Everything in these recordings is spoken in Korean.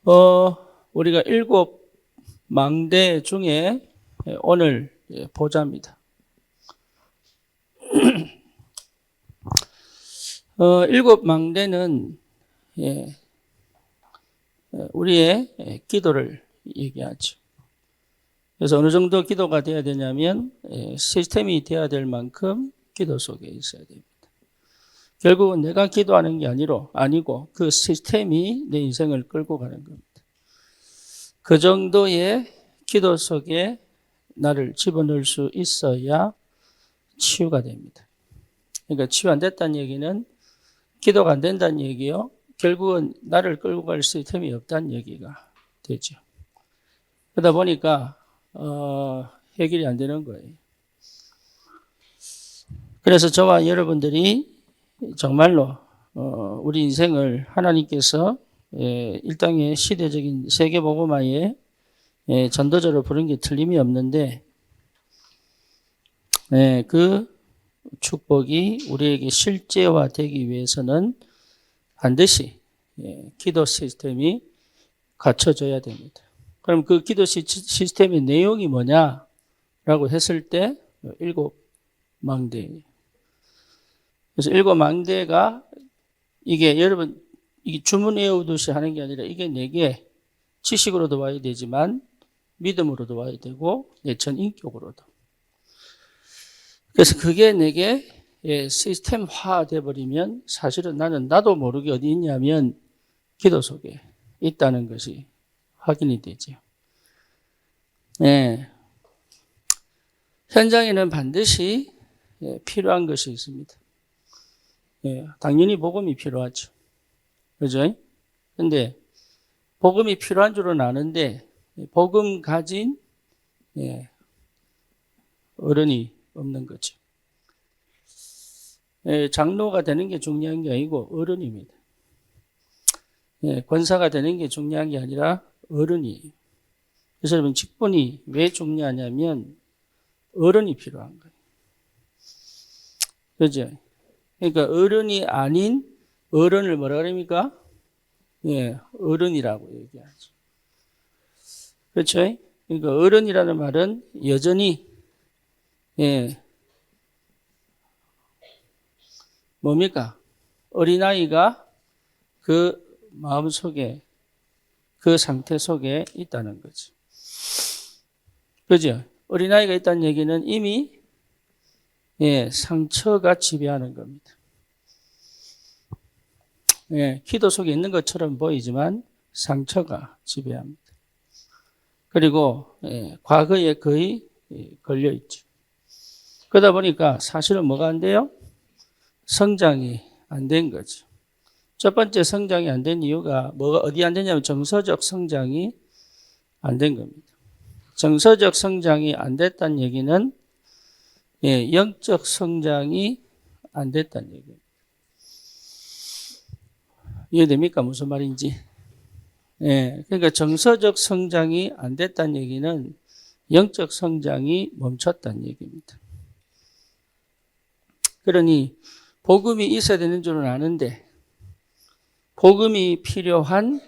우리가 일곱 망대 중에 오늘 보자입니다. 일곱 망대는 우리의 기도를 얘기하죠. 그래서 어느 정도 기도가 돼야 되냐면 시스템이 돼야 될 만큼 기도 속에 있어야 됩니다. 결국은 내가 기도하는 게 아니고 그 시스템이 내 인생을 끌고 가는 겁니다. 그 정도의 기도 속에 나를 집어넣을 수 있어야 치유가 됩니다. 그러니까 치유 안 됐다는 얘기는 기도가 안 된다는 얘기요. 결국은 나를 끌고 갈 시스템이 없다는 얘기가 되죠. 그러다 보니까 해결이 안 되는 거예요. 그래서 저와 여러분들이 정말로 우리 인생을 하나님께서 이 땅의 시대적인 세계복음화의 전도자로 부른 게 틀림이 없는데 그 축복이 우리에게 실제화되기 위해서는 반드시 기도 시스템이 갖춰져야 됩니다. 그럼 그 기도 시스템의 내용이 뭐냐라고 했을 때 일곱 망대예요. 그래서 일곱 망대가 이게 여러분 이게 주문 외우듯이 하는 게 아니라 이게 내게 지식으로도 와야 되지만 믿음으로도 와야 되고 내 전 인격으로도. 그래서 그게 내게 시스템화 돼버리면 사실은 나도 모르게 어디 있냐면 기도 속에 있다는 것이 확인이 되죠. 현장에는 반드시 필요한 것이 있습니다. 당연히 복음이 필요하죠. 그죠? 근데 복음이 필요한 줄은 아는데 복음 가진 어른이 없는 거죠. 장로가 되는 게 중요한 게 아니고 어른입니다. 권사가 되는 게 중요한 게 아니라 어른이에요. 그래서 여러분 직분이 왜 중요하냐면 어른이 필요한 거예요. 그죠? 그러니까 어른이 아닌 어른을 뭐라 그럽니까? 어른이라고 얘기하죠. 그렇죠? 그러니까 어른이라는 말은 여전히 뭡니까? 어린아이가 그 마음속에 그 상태 속에 있다는 거죠. 그죠? 어린아이가 있다는 얘기는 이미 상처가 지배하는 겁니다. 기도 속에 있는 것처럼 보이지만 상처가 지배합니다. 그리고 과거에 거의 걸려있죠. 그러다 보니까 사실은 뭐가 안 돼요? 성장이 안 된 거죠. 첫 번째 성장이 안 된 이유가 어디 안 되냐면 정서적 성장이 안 된 겁니다. 정서적 성장이 안 됐다는 얘기는 영적 성장이 안 됐다는 얘기입니다. 이해됩니까? 무슨 말인지. 그러니까 정서적 성장이 안 됐다는 얘기는 영적 성장이 멈췄다는 얘기입니다. 그러니 복음이 있어야 되는 줄은 아는데 복음이 필요한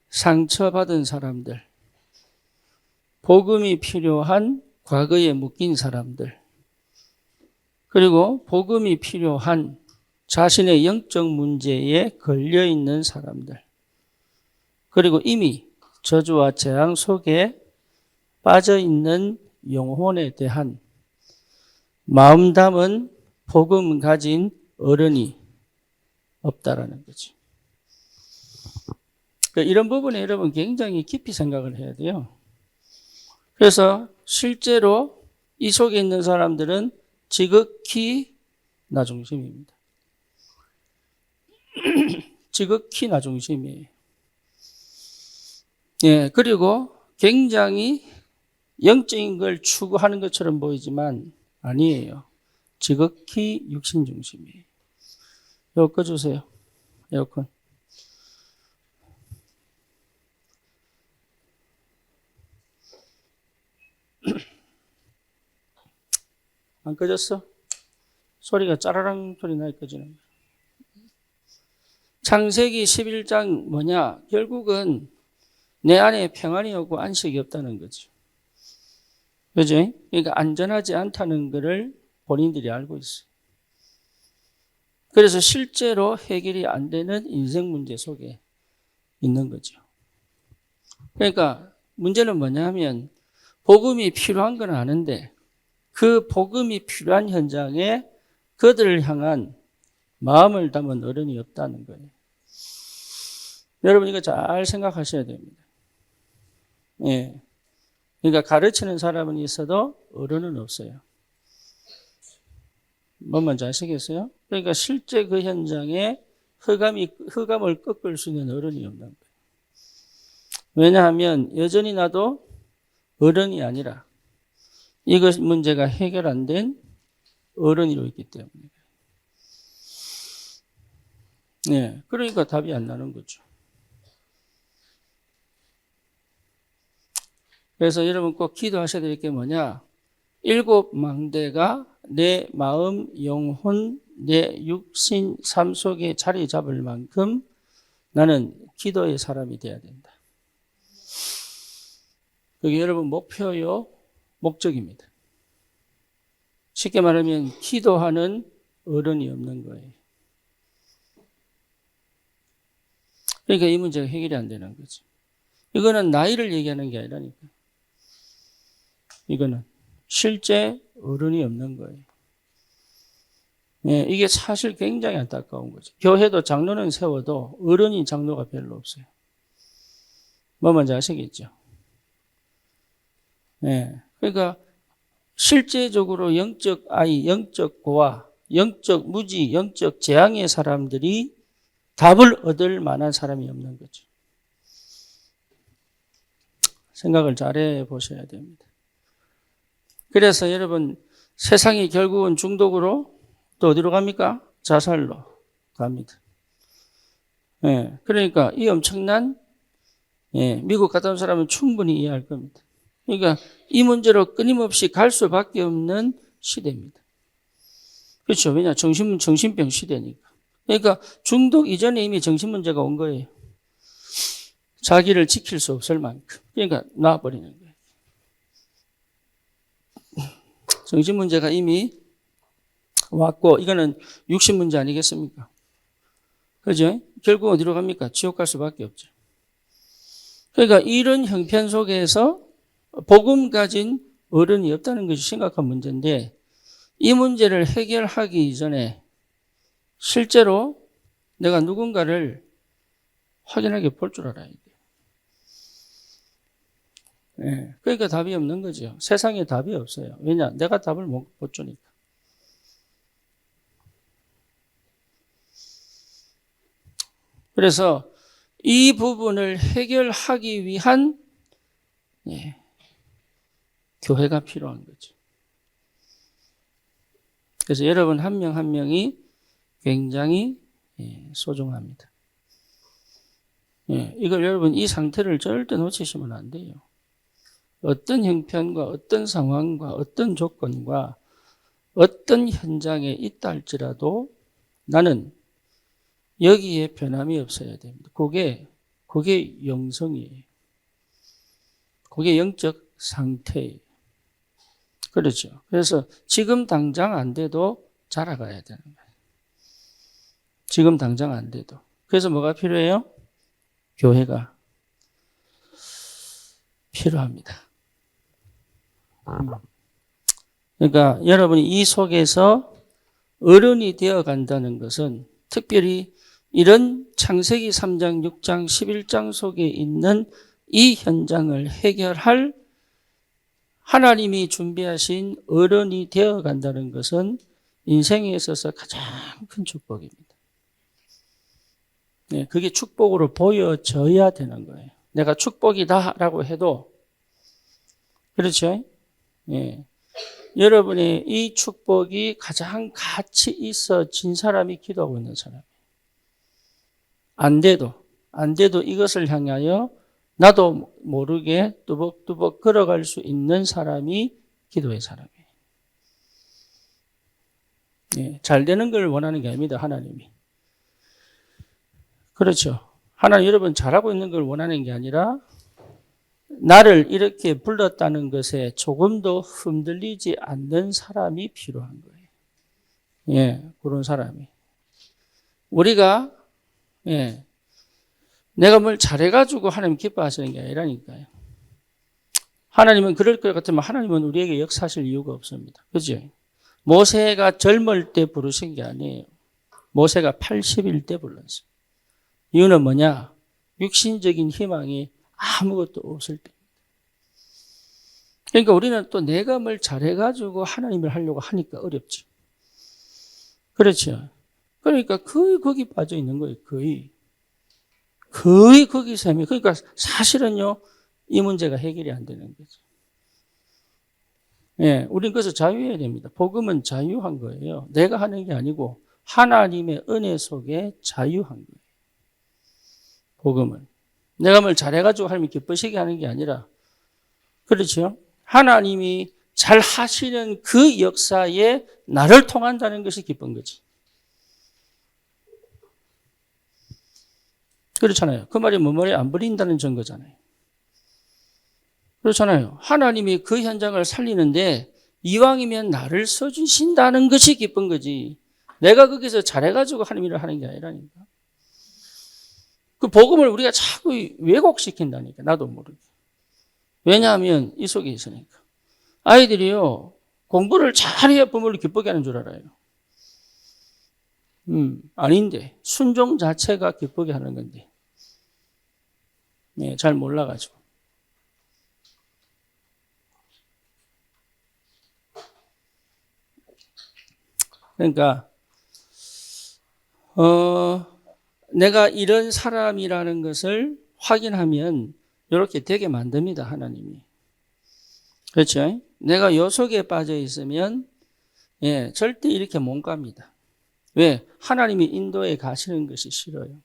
상처받은 사람들, 복음이 필요한 과거에 묶인 사람들, 그리고 복음이 필요한 자신의 영적 문제에 걸려있는 사람들, 그리고 이미 저주와 재앙 속에 빠져있는 영혼에 대한 마음 담은 복음 가진 어른이 없다라는 거죠. 이런 부분에 여러분 굉장히 깊이 생각을 해야 돼요. 그래서 실제로 이 속에 있는 사람들은 지극히 나 중심입니다. 지극히 나 중심이에요. 그리고 굉장히 영적인 걸 추구하는 것처럼 보이지만 아니에요. 지극히 육신 중심이에요. 이거 꺼주세요. 에어컨. 안 꺼졌어? 소리가 짜라랑 소리 나게 꺼지는 거야. 창세기 11장 뭐냐? 결국은 내 안에 평안이 없고 안식이 없다는 거죠. 그죠? 그러니까 안전하지 않다는 것을 본인들이 알고 있어요. 그래서 실제로 해결이 안 되는 인생 문제 속에 있는 거죠. 그러니까 문제는 뭐냐 하면 복음이 필요한 건 아는데 그 복음이 필요한 현장에 그들을 향한 마음을 담은 어른이 없다는 거예요. 여러분 이거 잘 생각하셔야 됩니다. 예. 그러니까 가르치는 사람은 있어도 어른은 없어요. 뭔 말인지 아시겠어요? 그러니까 실제 그 현장에 흑암을 꺾을 수 있는 어른이 없는 거예요. 왜냐하면 여전히 나도 어른이 아니라 이것 문제가 해결 안 된 어른이로 있기 때문에. 네, 그러니까 답이 안 나는 거죠. 그래서 여러분 꼭 기도하셔야 될 게 뭐냐? 7 망대가 내 마음, 영혼, 내 육신, 삶 속에 자리 잡을 만큼 나는 기도의 사람이 돼야 된다. 그게 여러분 목표요, 목적입니다. 쉽게 말하면 기도하는 어른이 없는 거예요. 그러니까 이 문제가 해결이 안 되는 거죠. 이거는 나이를 얘기하는 게 아니라니까. 이거는 실제 어른이 없는 거예요. 예, 이게 사실 굉장히 안타까운 거죠. 교회도 장로는 세워도 어른인 장로가 별로 없어요. 뭐 뭔지 아시겠죠? 예, 그러니까 실제적으로 영적 아이, 영적 고아, 영적 무지, 영적 재앙의 사람들이 답을 얻을 만한 사람이 없는 거죠. 생각을 잘해 보셔야 됩니다. 그래서 여러분 세상이 결국은 중독으로 또 어디로 갑니까? 자살로 갑니다. 예, 그러니까 이 엄청난 미국 갔다 온 사람은 충분히 이해할 겁니다. 그러니까 이 문제로 끊임없이 갈 수밖에 없는 시대입니다. 그렇죠? 왜냐? 정신병 시대니까. 그러니까 중독 이전에 이미 정신 문제가 온 거예요. 자기를 지킬 수 없을 만큼. 그러니까 놔버리는 거예요. 정신 문제가 이미 왔고 이거는 육신 문제 아니겠습니까? 그죠? 결국 어디로 갑니까? 지옥 갈 수밖에 없죠. 그러니까 이런 형편 속에서 복음 가진 어른이 없다는 것이 심각한 문제인데 이 문제를 해결하기 이전에 실제로 내가 누군가를 확인하게 볼 줄 알아야 돼요. 네. 그러니까 답이 없는 거죠. 세상에 답이 없어요. 왜냐? 내가 답을 못 주니까. 그래서 이 부분을 해결하기 위한 교회가 필요한 거죠. 그래서 여러분 한 명 한 명이 굉장히 소중합니다. 이걸 여러분 이 상태를 절대 놓치시면 안 돼요. 어떤 형편과 어떤 상황과 어떤 조건과 어떤 현장에 있다 할지라도 나는 여기에 변함이 없어야 됩니다. 그게 영성이에요. 그게 영적 상태예요. 그렇죠. 그래서 지금 당장 안 돼도 자라가야 되는 거예요. 지금 당장 안 돼도. 그래서 뭐가 필요해요? 교회가 필요합니다. 그러니까 여러분이 이 속에서 어른이 되어 간다는 것은 특별히 이런 창세기 3장, 6장, 11장 속에 있는 이 현장을 해결할 하나님이 준비하신 어른이 되어 간다는 것은 인생에 있어서 가장 큰 축복입니다. 그게 축복으로 보여져야 되는 거예요. 내가 축복이다라고 해도 그렇죠? 여러분의 이 축복이 가장 가치 있어진 사람이 기도하고 있는 사람이에요. 안 돼도 이것을 향하여 나도 모르게 뚜벅뚜벅 걸어갈 수 있는 사람이 기도의 사람이에요. 잘 되는 걸 원하는 게 아닙니다, 하나님이. 그렇죠. 하나님 여러분 잘하고 있는 걸 원하는 게 아니라 나를 이렇게 불렀다는 것에 조금도 흔들리지 않는 사람이 필요한 거예요. 예, 그런 사람이. 우리가, 예, 내가 뭘 잘해가지고 하나님 기뻐하시는 게 아니라니까요. 하나님은 그럴 것 같으면 하나님은 우리에게 역사하실 이유가 없습니다. 그죠? 모세가 젊을 때 부르신 게 아니에요. 모세가 80일 때 불렀어요. 이유는 뭐냐? 육신적인 희망이 아무것도 없을 때. 그러니까 우리는 또 내가 뭘 잘해가지고 하나님을 하려고 하니까 어렵죠. 그렇죠. 그러니까 거의 거기 빠져 있는 거예요. 거의 거기 셈이. 그러니까 사실은요, 이 문제가 해결이 안 되는 거죠. 예, 우린 그래서 자유해야 됩니다. 복음은 자유한 거예요. 내가 하는 게 아니고 하나님의 은혜 속에 자유한 거예요. 복음은. 내가 뭘 잘해가지고 하나님이 기쁘시게 하는 게 아니라, 그렇죠? 하나님이 잘 하시는 그 역사에 나를 통한다는 것이 기쁜 거지. 그렇잖아요. 그 말이 뭐 머리에 안 버린다는 증거잖아요. 그렇잖아요. 하나님이 그 현장을 살리는데 이왕이면 나를 써주신다는 것이 기쁜 거지. 내가 거기서 잘해가지고 하나님 일을 하는 게 아니라니까. 그 복음을 우리가 자꾸 왜곡시킨다니까. 나도 모르게. 왜냐하면 이 속에 있으니까. 아이들이요, 공부를 잘해야 부모를 기쁘게 하는 줄 알아요. 아닌데. 순종 자체가 기쁘게 하는 건데. 네, 잘 몰라가지고. 그러니까, 내가 이런 사람이라는 것을 확인하면 이렇게 되게 만듭니다, 하나님이. 그렇죠? 내가 요 속에 빠져 있으면, 예, 절대 이렇게 못 갑니다. 왜? 하나님이 인도에 가시는 것이 싫어요.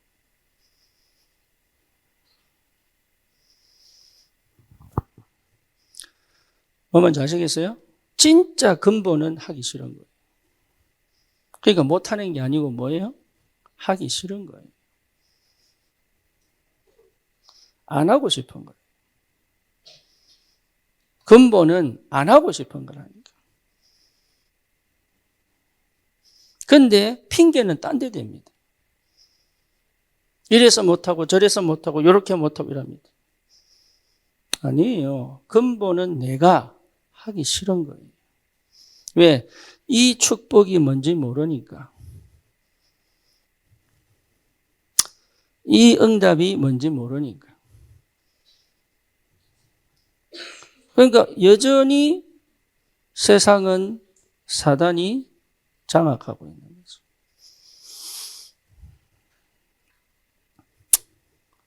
뭐 뭔지 아시겠어요? 진짜 근본은 하기 싫은 거예요. 그러니까 못하는 게 아니고 뭐예요? 하기 싫은 거예요. 안 하고 싶은 거예요. 근본은 안 하고 싶은 거라니까. 근데 핑계는 딴 데 댑니다. 이래서 못하고 저래서 못하고 이렇게 못하고 이럽니다. 아니에요. 근본은 내가 하기 싫은 거예요. 왜? 이 축복이 뭔지 모르니까. 이 응답이 뭔지 모르니까. 그러니까 여전히 세상은 사단이 장악하고 있는 거죠.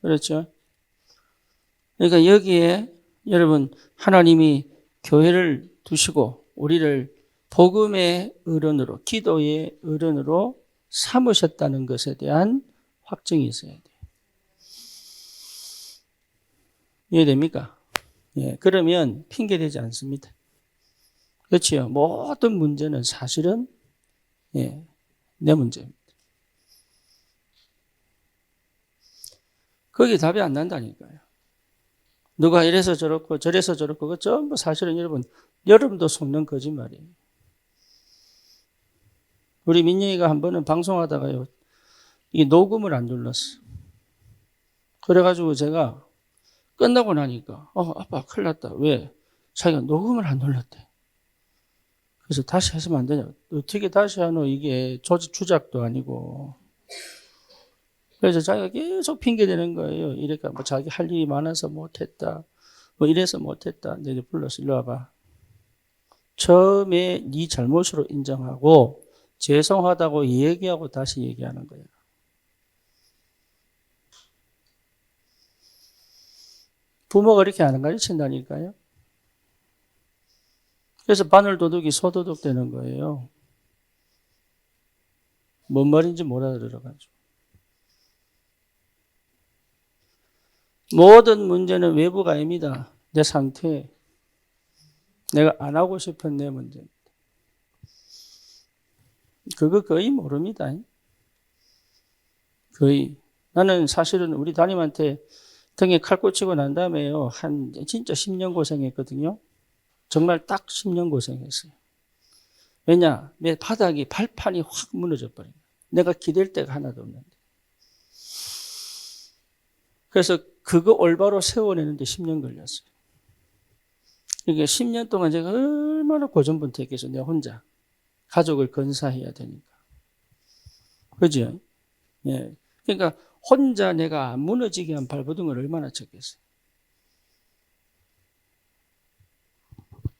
그렇죠? 그러니까 여기에 여러분 하나님이 교회를 두시고 우리를 복음의 어른으로, 기도의 어른으로 삼으셨다는 것에 대한 확증이 있어야 돼요. 이해됩니까? 예, 그러면 핑계되지 않습니다. 그렇지요. 모든 문제는 사실은 예, 내 문제입니다. 거기 답이 안 난다니까요. 누가 이래서 저렇고 저래서 저렇고 그 전부 사실은 여러분도 속는 거짓말이에요. 우리 민영이가 한 번은 방송하다가요, 이 녹음을 안 눌렀어. 그래가지고 제가 끝나고 나니까 아빠 큰일 났다. 왜? 자기가 녹음을 안 눌렀대. 그래서 다시 했으면 안 되냐. 어떻게 다시 하노? 이게 조직 주작도 아니고. 그래서 자기가 계속 핑계대는 거예요. 이러니까 뭐 자기 할 일이 많아서 못했다. 뭐 이래서 못했다. 내가 불러서 일로 와봐. 처음에 네 잘못으로 인정하고 죄송하다고 얘기하고 다시 얘기하는 거예요. 부모가 이렇게 안 가르친다니까요. 그래서 바늘도둑이 소도둑 되는 거예요. 뭔 말인지 못 알아들어가지고. 모든 문제는 외부가 아닙니다. 내 상태. 내가 안 하고 싶은 내 문제입니다. 그거 거의 모릅니다. 거의. 나는 사실은 우리 담임한테 등에 칼 꽂히고 난 다음에요. 진짜 10년 고생했거든요. 정말 딱 10년 고생했어요. 왜냐? 내 바닥이 발판이 확 무너져 버린 거예요. 내가 기댈 데가 하나도 없는데. 그래서 그거 올바로 세워내는데 10년 걸렸어요. 그러니까 10년 동안 제가 얼마나 고전분투했겠어요. 내가 혼자. 가족을 건사해야 되니까. 그죠? 예. 그러니까 혼자 내가 안 무너지게 한 발버둥을 얼마나 쳤겠어요.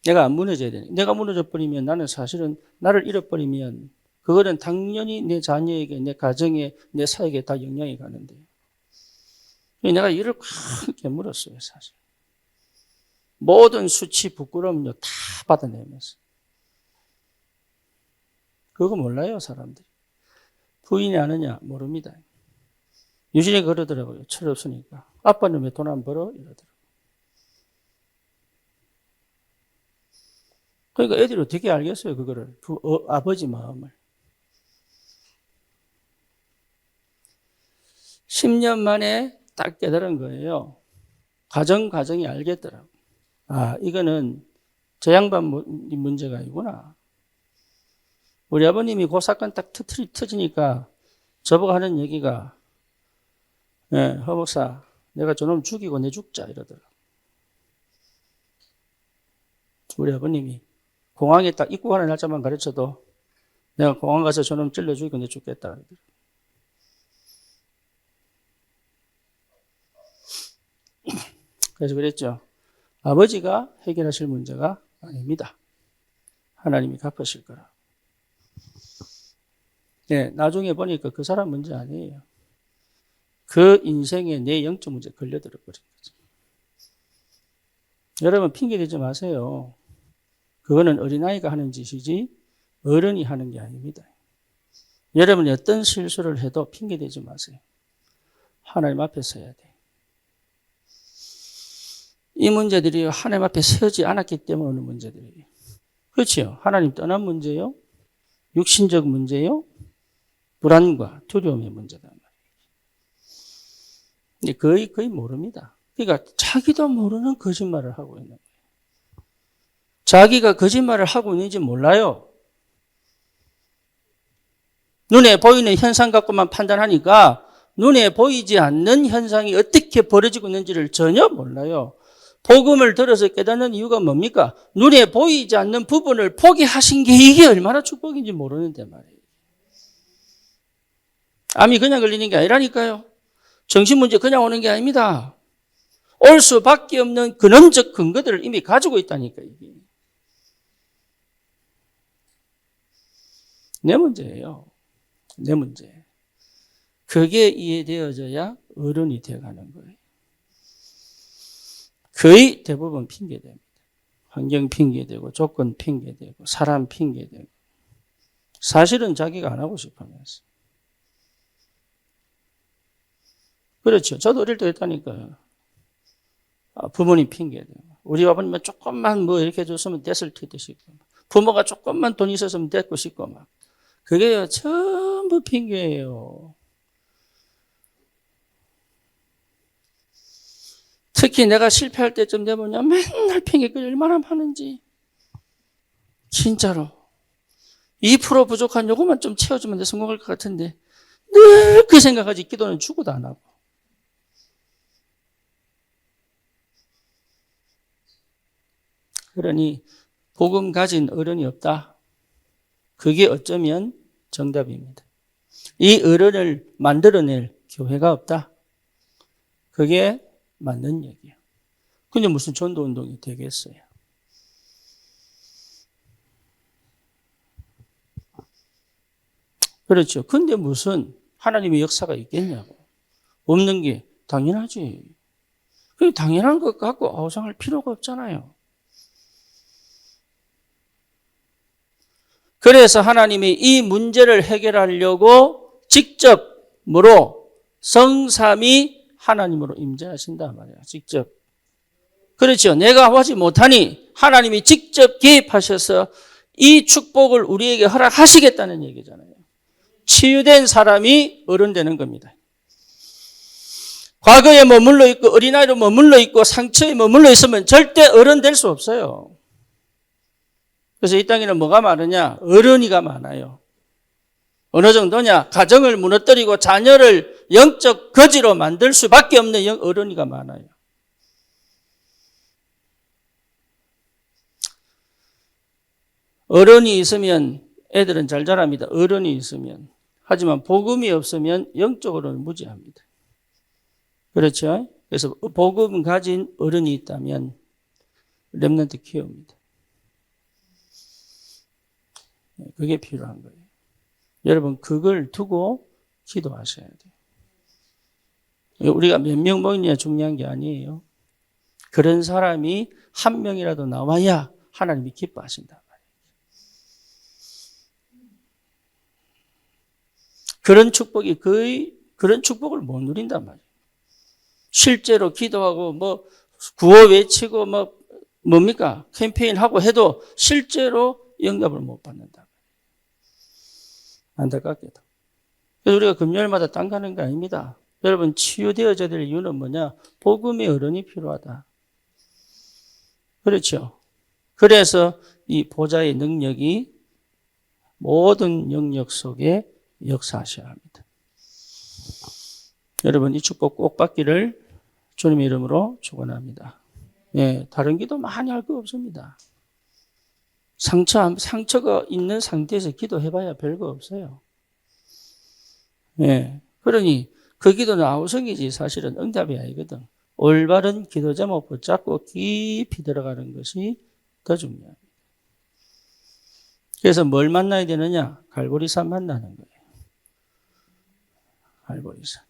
내가 안 무너져야 되니까. 내가 무너져버리면 나는 사실은 나를 잃어버리면 그거는 당연히 내 자녀에게, 내 가정에, 내 사역에 다 영향이 가는데요. 내가 일을 크게 물었어요, 사실. 모든 수치, 부끄러움요 다 받아내면서. 그거 몰라요, 사람들이. 부인이 아느냐? 모릅니다. 유진이 그러더라고요. 철없으니까. 아빠는 왜 돈 안 벌어? 이러더라고요. 그러니까 애들이 어떻게 알겠어요, 그거를. 아버지 마음을. 10년 만에 딱 깨달은 거예요. 가정이 알겠더라고요. 아, 이거는 저 양반 문제가 아니구나. 우리 아버님이 그 사건 딱 터지니까 저보고 하는 얘기가, 네, 허목사, 내가 저놈 죽이고 내 죽자, 이러더라고요. 우리 아버님이 공항에 딱 입국하는 날짜만 가르쳐도 내가 공항 가서 저놈 찔러 죽이고 내 죽겠다, 그러더라고요. 그래서 그랬죠. 아버지가 해결하실 문제가 아닙니다. 하나님이 갚으실 거라. 네, 나중에 보니까 그 사람 문제 아니에요. 그 인생에 내 영적 문제 걸려들어 버린 거죠. 여러분 핑계 대지 마세요. 그거는 어린아이가 하는 짓이지 어른이 하는 게 아닙니다. 여러분이 어떤 실수를 해도 핑계 대지 마세요. 하나님 앞에 서야 돼. 이 문제들이 하나님 앞에 서지 않았기 때문에 오는 문제들이에요. 그렇죠? 하나님 떠난 문제요? 육신적 문제요? 불안과 두려움의 문제다. 근데 거의 모릅니다. 그러니까 자기도 모르는 거짓말을 하고 있는 거예요. 자기가 거짓말을 하고 있는지 몰라요. 눈에 보이는 현상 갖고만 판단하니까 눈에 보이지 않는 현상이 어떻게 벌어지고 있는지를 전혀 몰라요. 복음을 들어서 깨닫는 이유가 뭡니까? 눈에 보이지 않는 부분을 포기하신 게 이게 얼마나 축복인지 모르는데 말이에요. 암이 그냥 걸리는 게 아니라니까요. 정신문제 그냥 오는 게 아닙니다. 올 수밖에 없는 근원적 근거들을 이미 가지고 있다니까, 이게. 내 문제예요. 내 문제. 그게 이해되어져야 어른이 되어가는 거예요. 거의 대부분 핑계됩니다. 환경 핑계되고, 조건 핑계되고, 사람 핑계되고. 사실은 자기가 안 하고 싶으면서. 그렇죠. 저도 어릴 때 했다니까요. 부모님 핑계되고. 우리 아버님은 조금만 뭐 이렇게 해줬으면 됐을 텐데 싶고. 부모가 조금만 돈 있었으면 됐고 싶고 막. 그게요, 전부 핑계예요. 특히 내가 실패할 때쯤 되면 맨날 핑계가 얼마나 많은지. 진짜로. 2% 부족한 요거만 좀 채워주면 내 성공할 것 같은데 늘 그 생각하지 기도는 죽어도 안 하고. 그러니 복음 가진 어른이 없다. 그게 어쩌면 정답입니다. 이 어른을 만들어낼 교회가 없다. 그게 맞는 얘기예요. 근데 무슨 전도운동이 되겠어요? 그렇죠. 근데 무슨 하나님의 역사가 있겠냐고. 없는 게 당연하지. 그 당연한 것 갖고 아우성할 필요가 없잖아요. 그래서 하나님이 이 문제를 해결하려고 직접 뭐로 성삼위 하나님으로 임재하신단 말이야. 직접. 그렇죠. 내가 하지 못하니 하나님이 직접 개입하셔서 이 축복을 우리에게 허락하시겠다는 얘기잖아요. 치유된 사람이 어른 되는 겁니다. 과거에 머물러 있고 어린아이로 머물러 있고 상처에 머물러 있으면 절대 어른 될 수 없어요. 그래서 이 땅에는 뭐가 많으냐? 어른이가 많아요. 어느 정도냐? 가정을 무너뜨리고 자녀를 영적 거지로 만들 수밖에 없는 어른이가 많아요. 어른이 있으면 애들은 잘 자랍니다. 어른이 있으면. 하지만 복음이 없으면 영적으로는 무지합니다. 그렇죠? 그래서 복음 가진 어른이 있다면 렘넌트 키웁니다. 그게 필요한 거예요. 여러분 그걸 두고 기도하셔야 돼요. 우리가 몇 명 모이느냐 중요한 게 아니에요. 그런 사람이 한 명이라도 나와야 하나님이 기뻐하신다. 그런 축복을 못 누린단 말이에요. 실제로 기도하고 구호 외치고 뭡니까? 캠페인하고 해도 실제로 영접을 못 받는다. 안타깝게도. 그래서 우리가 금요일마다 땅 가는 게 아닙니다. 여러분 치유되어져야 될 이유는 뭐냐? 복음의 어른이 필요하다. 그렇죠. 그래서 이 보좌의 능력이 모든 영역 속에 역사하셔야 합니다. 여러분 이 축복 꼭 받기를 주님의 이름으로 축원합니다. 예, 다른 기도 많이 할 거 없습니다. 상처가 있는 상태에서 기도해봐야 별거 없어요. 예, 그러니 그 기도는 아우성이지 사실은 응답이 아니거든. 올바른 기도 제목 붙잡고 깊이 들어가는 것이 더 중요합니다. 그래서 뭘 만나야 되느냐? 갈보리산 만나는 거예요. 갈보리산.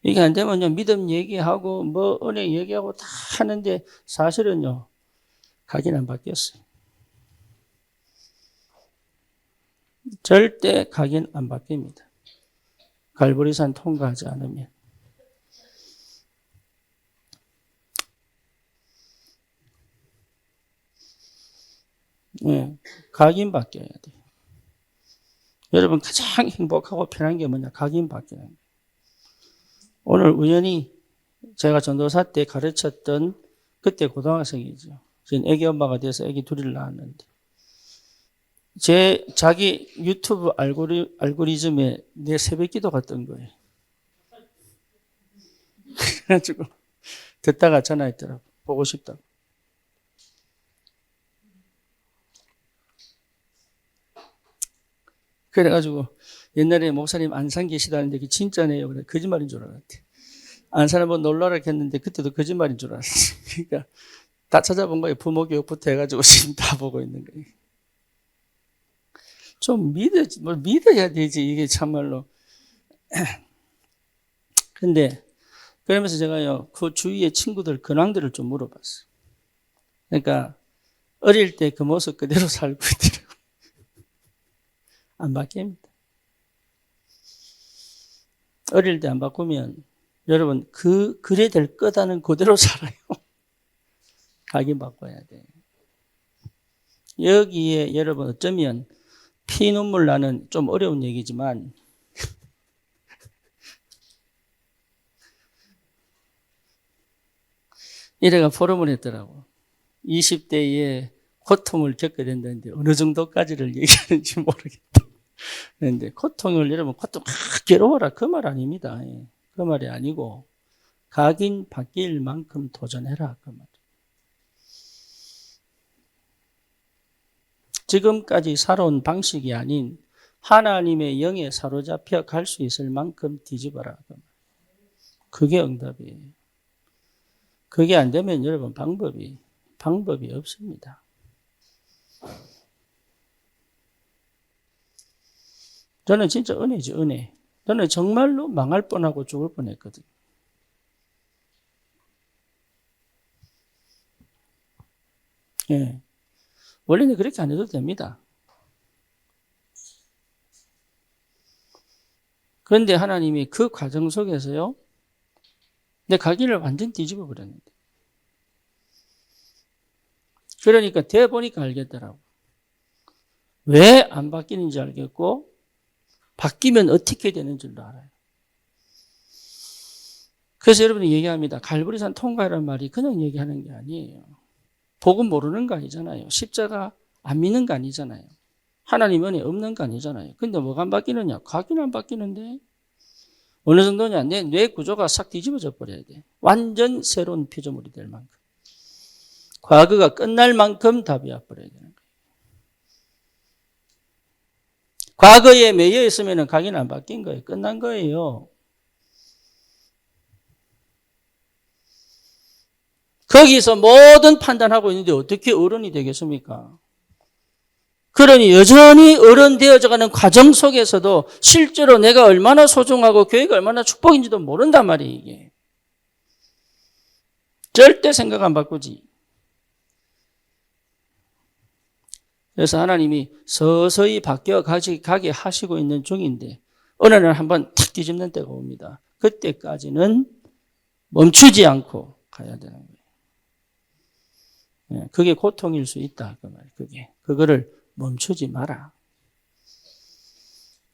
이게 안 되면요, 믿음 얘기하고, 은혜 얘기하고 다 하는데, 사실은요, 각인 안 바뀌었어요. 절대 각인 안 바뀝니다. 갈보리산 통과하지 않으면. 네, 각인 바뀌어야 돼요. 여러분 가장 행복하고 편한 게 뭐냐? 각인 바뀌는 거예요. 오늘 우연히 제가 전도사 때 가르쳤던 그때 고등학생이죠. 지금 애기 엄마가 돼서 애기 둘을 낳았는데 자기 유튜브 알고리즘에 내 새벽 기도가 뜬 거예요. 그래가지고 듣다가 전화했더라고. 보고 싶다고. 그래가지고 옛날에 목사님 안산 계시다는데 그게 진짜네요. 그래 거짓말인 줄 알았대. 안산 한번 놀러라 했는데 그때도 거짓말인 줄 알았어. 그러니까 다 찾아본 거예요. 부모 교육부터 해가지고 지금 다 보고 있는 거예요. 좀 믿어야 되지 이게 참말로. 근데 그러면서 제가요 그 주위의 친구들 근황들을 좀 물어봤어요. 그러니까 어릴 때 그 모습 그대로 살고 있더라고요. 안 바뀝니다. 어릴 때 안 바꾸면 여러분 그래 될 거다는 그대로 살아요. 각인 바꿔야 돼. 여기에 여러분 어쩌면 피눈물 나는 좀 어려운 얘기지만 이래가 포럼을 했더라고. 20대에 고통을 겪게 된다는데 어느 정도까지를 얘기하는지 모르겠다. 그런데 고통을 여러분 고통 괴로워라 그 말 아닙니다. 그 말이 아니고 각인 바뀔 만큼 도전해라 그 말. 지금까지 살아온 방식이 아닌 하나님의 영에 사로잡혀 갈 수 있을 만큼 뒤집어라 그 말. 그게 응답이에요. 그게 안 되면 여러분 방법이 없습니다. 저는 진짜 은혜지 은혜. 저는 정말로 망할 뻔하고 죽을 뻔했거든요. 예. 원래는 그렇게 안 해도 됩니다. 그런데 하나님이 그 과정 속에서요, 내 각인을 완전 뒤집어 버렸는데. 그러니까 돼 보니까 알겠더라고. 왜 안 바뀌는지 알겠고, 바뀌면 어떻게 되는 줄도 알아요. 그래서 여러분이 얘기합니다. 갈보리산 통과라는 말이 그냥 얘기하는 게 아니에요. 복음 모르는 거 아니잖아요. 십자가 안 믿는 거 아니잖아요. 하나님 은혜 없는 거 아니잖아요. 근데 뭐가 안 바뀌느냐? 각인 안 바뀌는데. 어느 정도냐? 내 뇌 구조가 싹 뒤집어져 버려야 돼. 완전 새로운 피조물이 될 만큼. 과거가 끝날 만큼 답이 와버려야 되는 거예요. 과거에 매여 있으면 각인 안 바뀐 거예요. 끝난 거예요. 거기서 모든 판단하고 있는데 어떻게 어른이 되겠습니까? 그러니 여전히 어른 되어져가는 과정 속에서도 실제로 내가 얼마나 소중하고 교회가 얼마나 축복인지도 모른단 말이에요, 이게. 절대 생각 안 바꾸지. 그래서 하나님이 서서히 바뀌어 가게 하시고 있는 중인데 어느 날 한번 탁 뒤집는 때가 옵니다. 그때까지는 멈추지 않고 가야 되는 거예요. 그게 고통일 수 있다. 그 말. 그거를 멈추지 마라.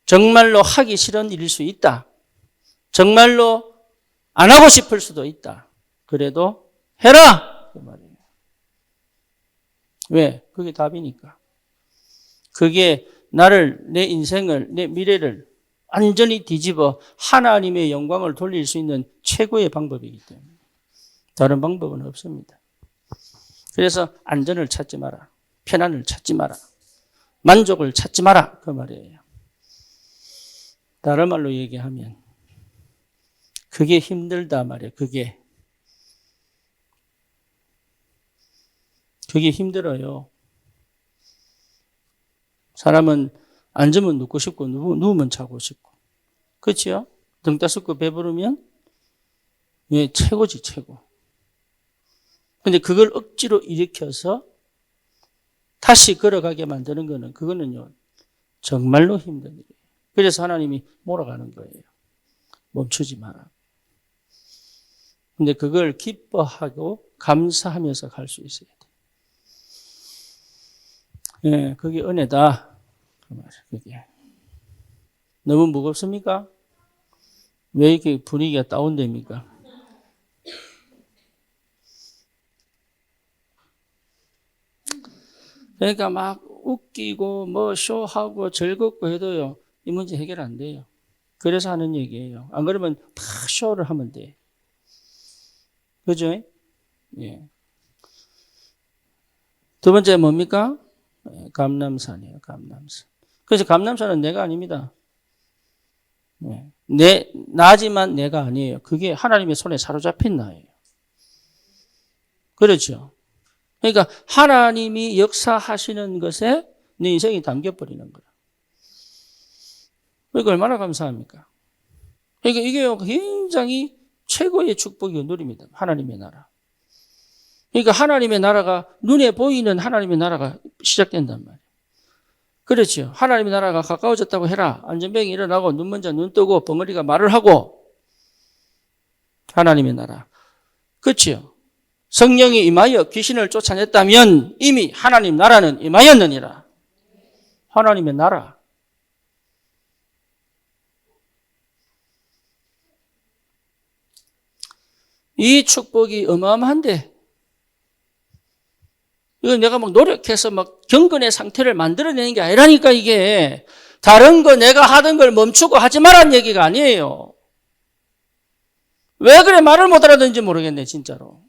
정말로 하기 싫은 일일 수 있다. 정말로 안 하고 싶을 수도 있다. 그래도 해라! 그 말이에요. 왜? 그게 답이니까. 그게 내 인생을, 내 미래를 완전히 뒤집어 하나님의 영광을 돌릴 수 있는 최고의 방법이기 때문에. 다른 방법은 없습니다. 그래서 안전을 찾지 마라. 편안을 찾지 마라. 만족을 찾지 마라. 그 말이에요. 다른 말로 얘기하면 그게 힘들다 말이에요. 그게 힘들어요. 사람은 앉으면 눕고 싶고 누우면 자고 싶고. 그렇죠? 등 따숩고 배부르면 최고지 최고. 근데 그걸 억지로 일으켜서 다시 걸어가게 만드는 거는 그거는요 정말로 힘든 일이에요. 그래서 하나님이 몰아가는 거예요. 멈추지 마라. 근데 그걸 기뻐하고 감사하면서 갈 수 있어야 돼. 그게 은혜다. 그게 너무 무겁습니까? 왜 이렇게 분위기가 다운됩니까? 그러니까 막 웃기고 뭐 쇼하고 즐겁고 해도요 이 문제 해결 안 돼요. 그래서 하는 얘기예요. 안 그러면 막 쇼를 하면 돼. 그죠? 예. 두 번째 뭡니까? 감람산이에요. 감람산. 그래서 감람산은 내가 아닙니다. 나지만 내가 아니에요. 그게 하나님의 손에 사로잡힌 나예요. 그렇죠? 그러니까 하나님이 역사하시는 것에 내 인생이 담겨버리는 거야. 그러니까 얼마나 감사합니까? 그러니까 이게 굉장히 최고의 축복이고 누립니다. 하나님의 나라. 그러니까 하나님의 나라가 눈에 보이는 하나님의 나라가 시작된단 말이에요. 그렇죠. 하나님의 나라가 가까워졌다고 해라. 안전병이 일어나고 눈 먼저 눈 뜨고 벙어리가 말을 하고 하나님의 나라. 그렇죠. 성령이 임하여 귀신을 쫓아냈다면 이미 하나님 나라는 임하였느니라. 하나님의 나라. 이 축복이 어마어마한데 이건 내가 막 노력해서 막 경건의 상태를 만들어내는 게 아니라니까 이게. 다른 거 내가 하던 걸 멈추고 하지 말라는 얘기가 아니에요. 왜 그래 말을 못 알아듣는지 모르겠네 진짜로.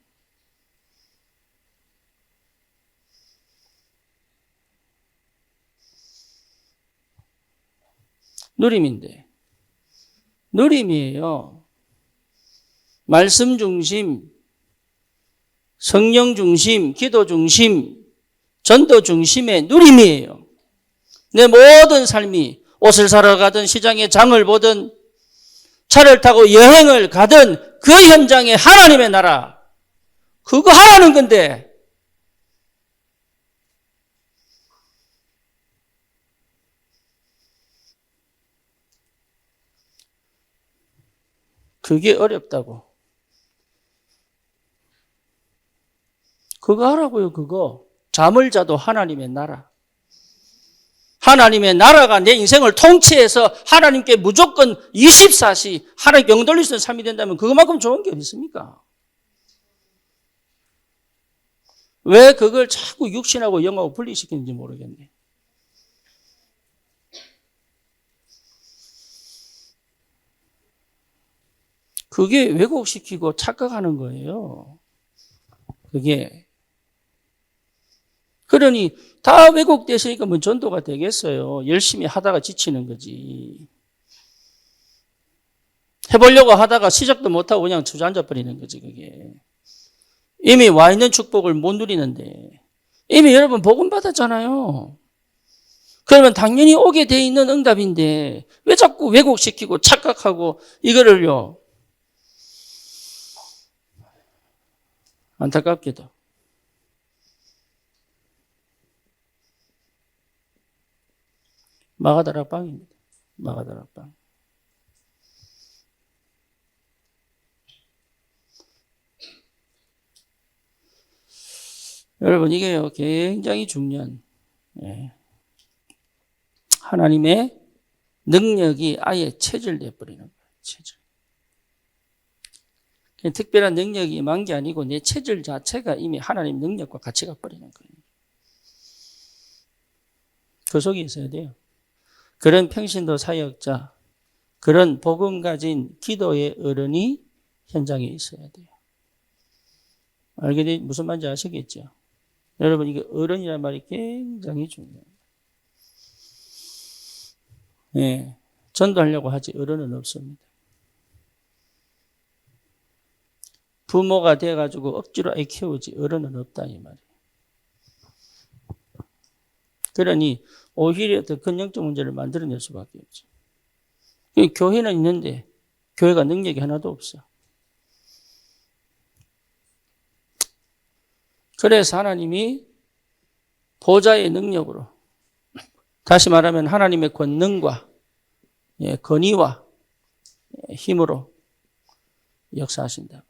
누림인데. 누림이에요. 말씀 중심, 성령 중심, 기도 중심, 전도 중심의 누림이에요. 내 모든 삶이 옷을 사러 가든 시장에 장을 보든 차를 타고 여행을 가든 그 현장에 하나님의 나라 그거 하라는 건데 그게 어렵다고. 그거 하라고요. 그거. 잠을 자도 하나님의 나라. 하나님의 나라가 내 인생을 통치해서 하나님께 무조건 24시 하나님 영 돌릴 수 있는 삶이 된다면 그것만큼 좋은 게 어디 있습니까? 왜 그걸 자꾸 육신하고 영하고 분리시키는지 모르겠네. 그게 왜곡시키고 착각하는 거예요. 그게. 그러니 다 왜곡되시니까 뭐 전도가 되겠어요. 열심히 하다가 지치는 거지. 해보려고 하다가 시작도 못하고 그냥 주저앉아 버리는 거지, 그게. 이미 와 있는 축복을 못 누리는데. 이미 여러분 복음 받았잖아요. 그러면 당연히 오게 돼 있는 응답인데 왜 자꾸 왜곡시키고 착각하고 이거를요. 안타깝게도. 마가다락방입니다. 마가다락방. 여러분 이게요 굉장히 중요한 하나님의 능력이 아예 체질돼 버리는 거예요. 체질. 특별한 능력이 임한 게 아니고 내 체질 자체가 이미 하나님 능력과 같이 가버리는 거예요. 그 속에 있어야 돼요. 그런 평신도 사역자, 그런 복음 가진 기도의 어른이 현장에 있어야 돼요. 무슨 말인지 아시겠죠? 여러분 이게 어른이라는 말이 굉장히 중요해요. 예, 전도하려고 하지 어른은 없습니다. 부모가 돼가지고 억지로 아이 키우지 어른은 없다 이 말이에요. 그러니 오히려 더 큰 영적 문제를 만들어낼 수밖에 없죠. 교회는 있는데 교회가 능력이 하나도 없어. 그래서 하나님이 보좌의 능력으로 다시 말하면 하나님의 권능과 권위와 힘으로 역사하신다.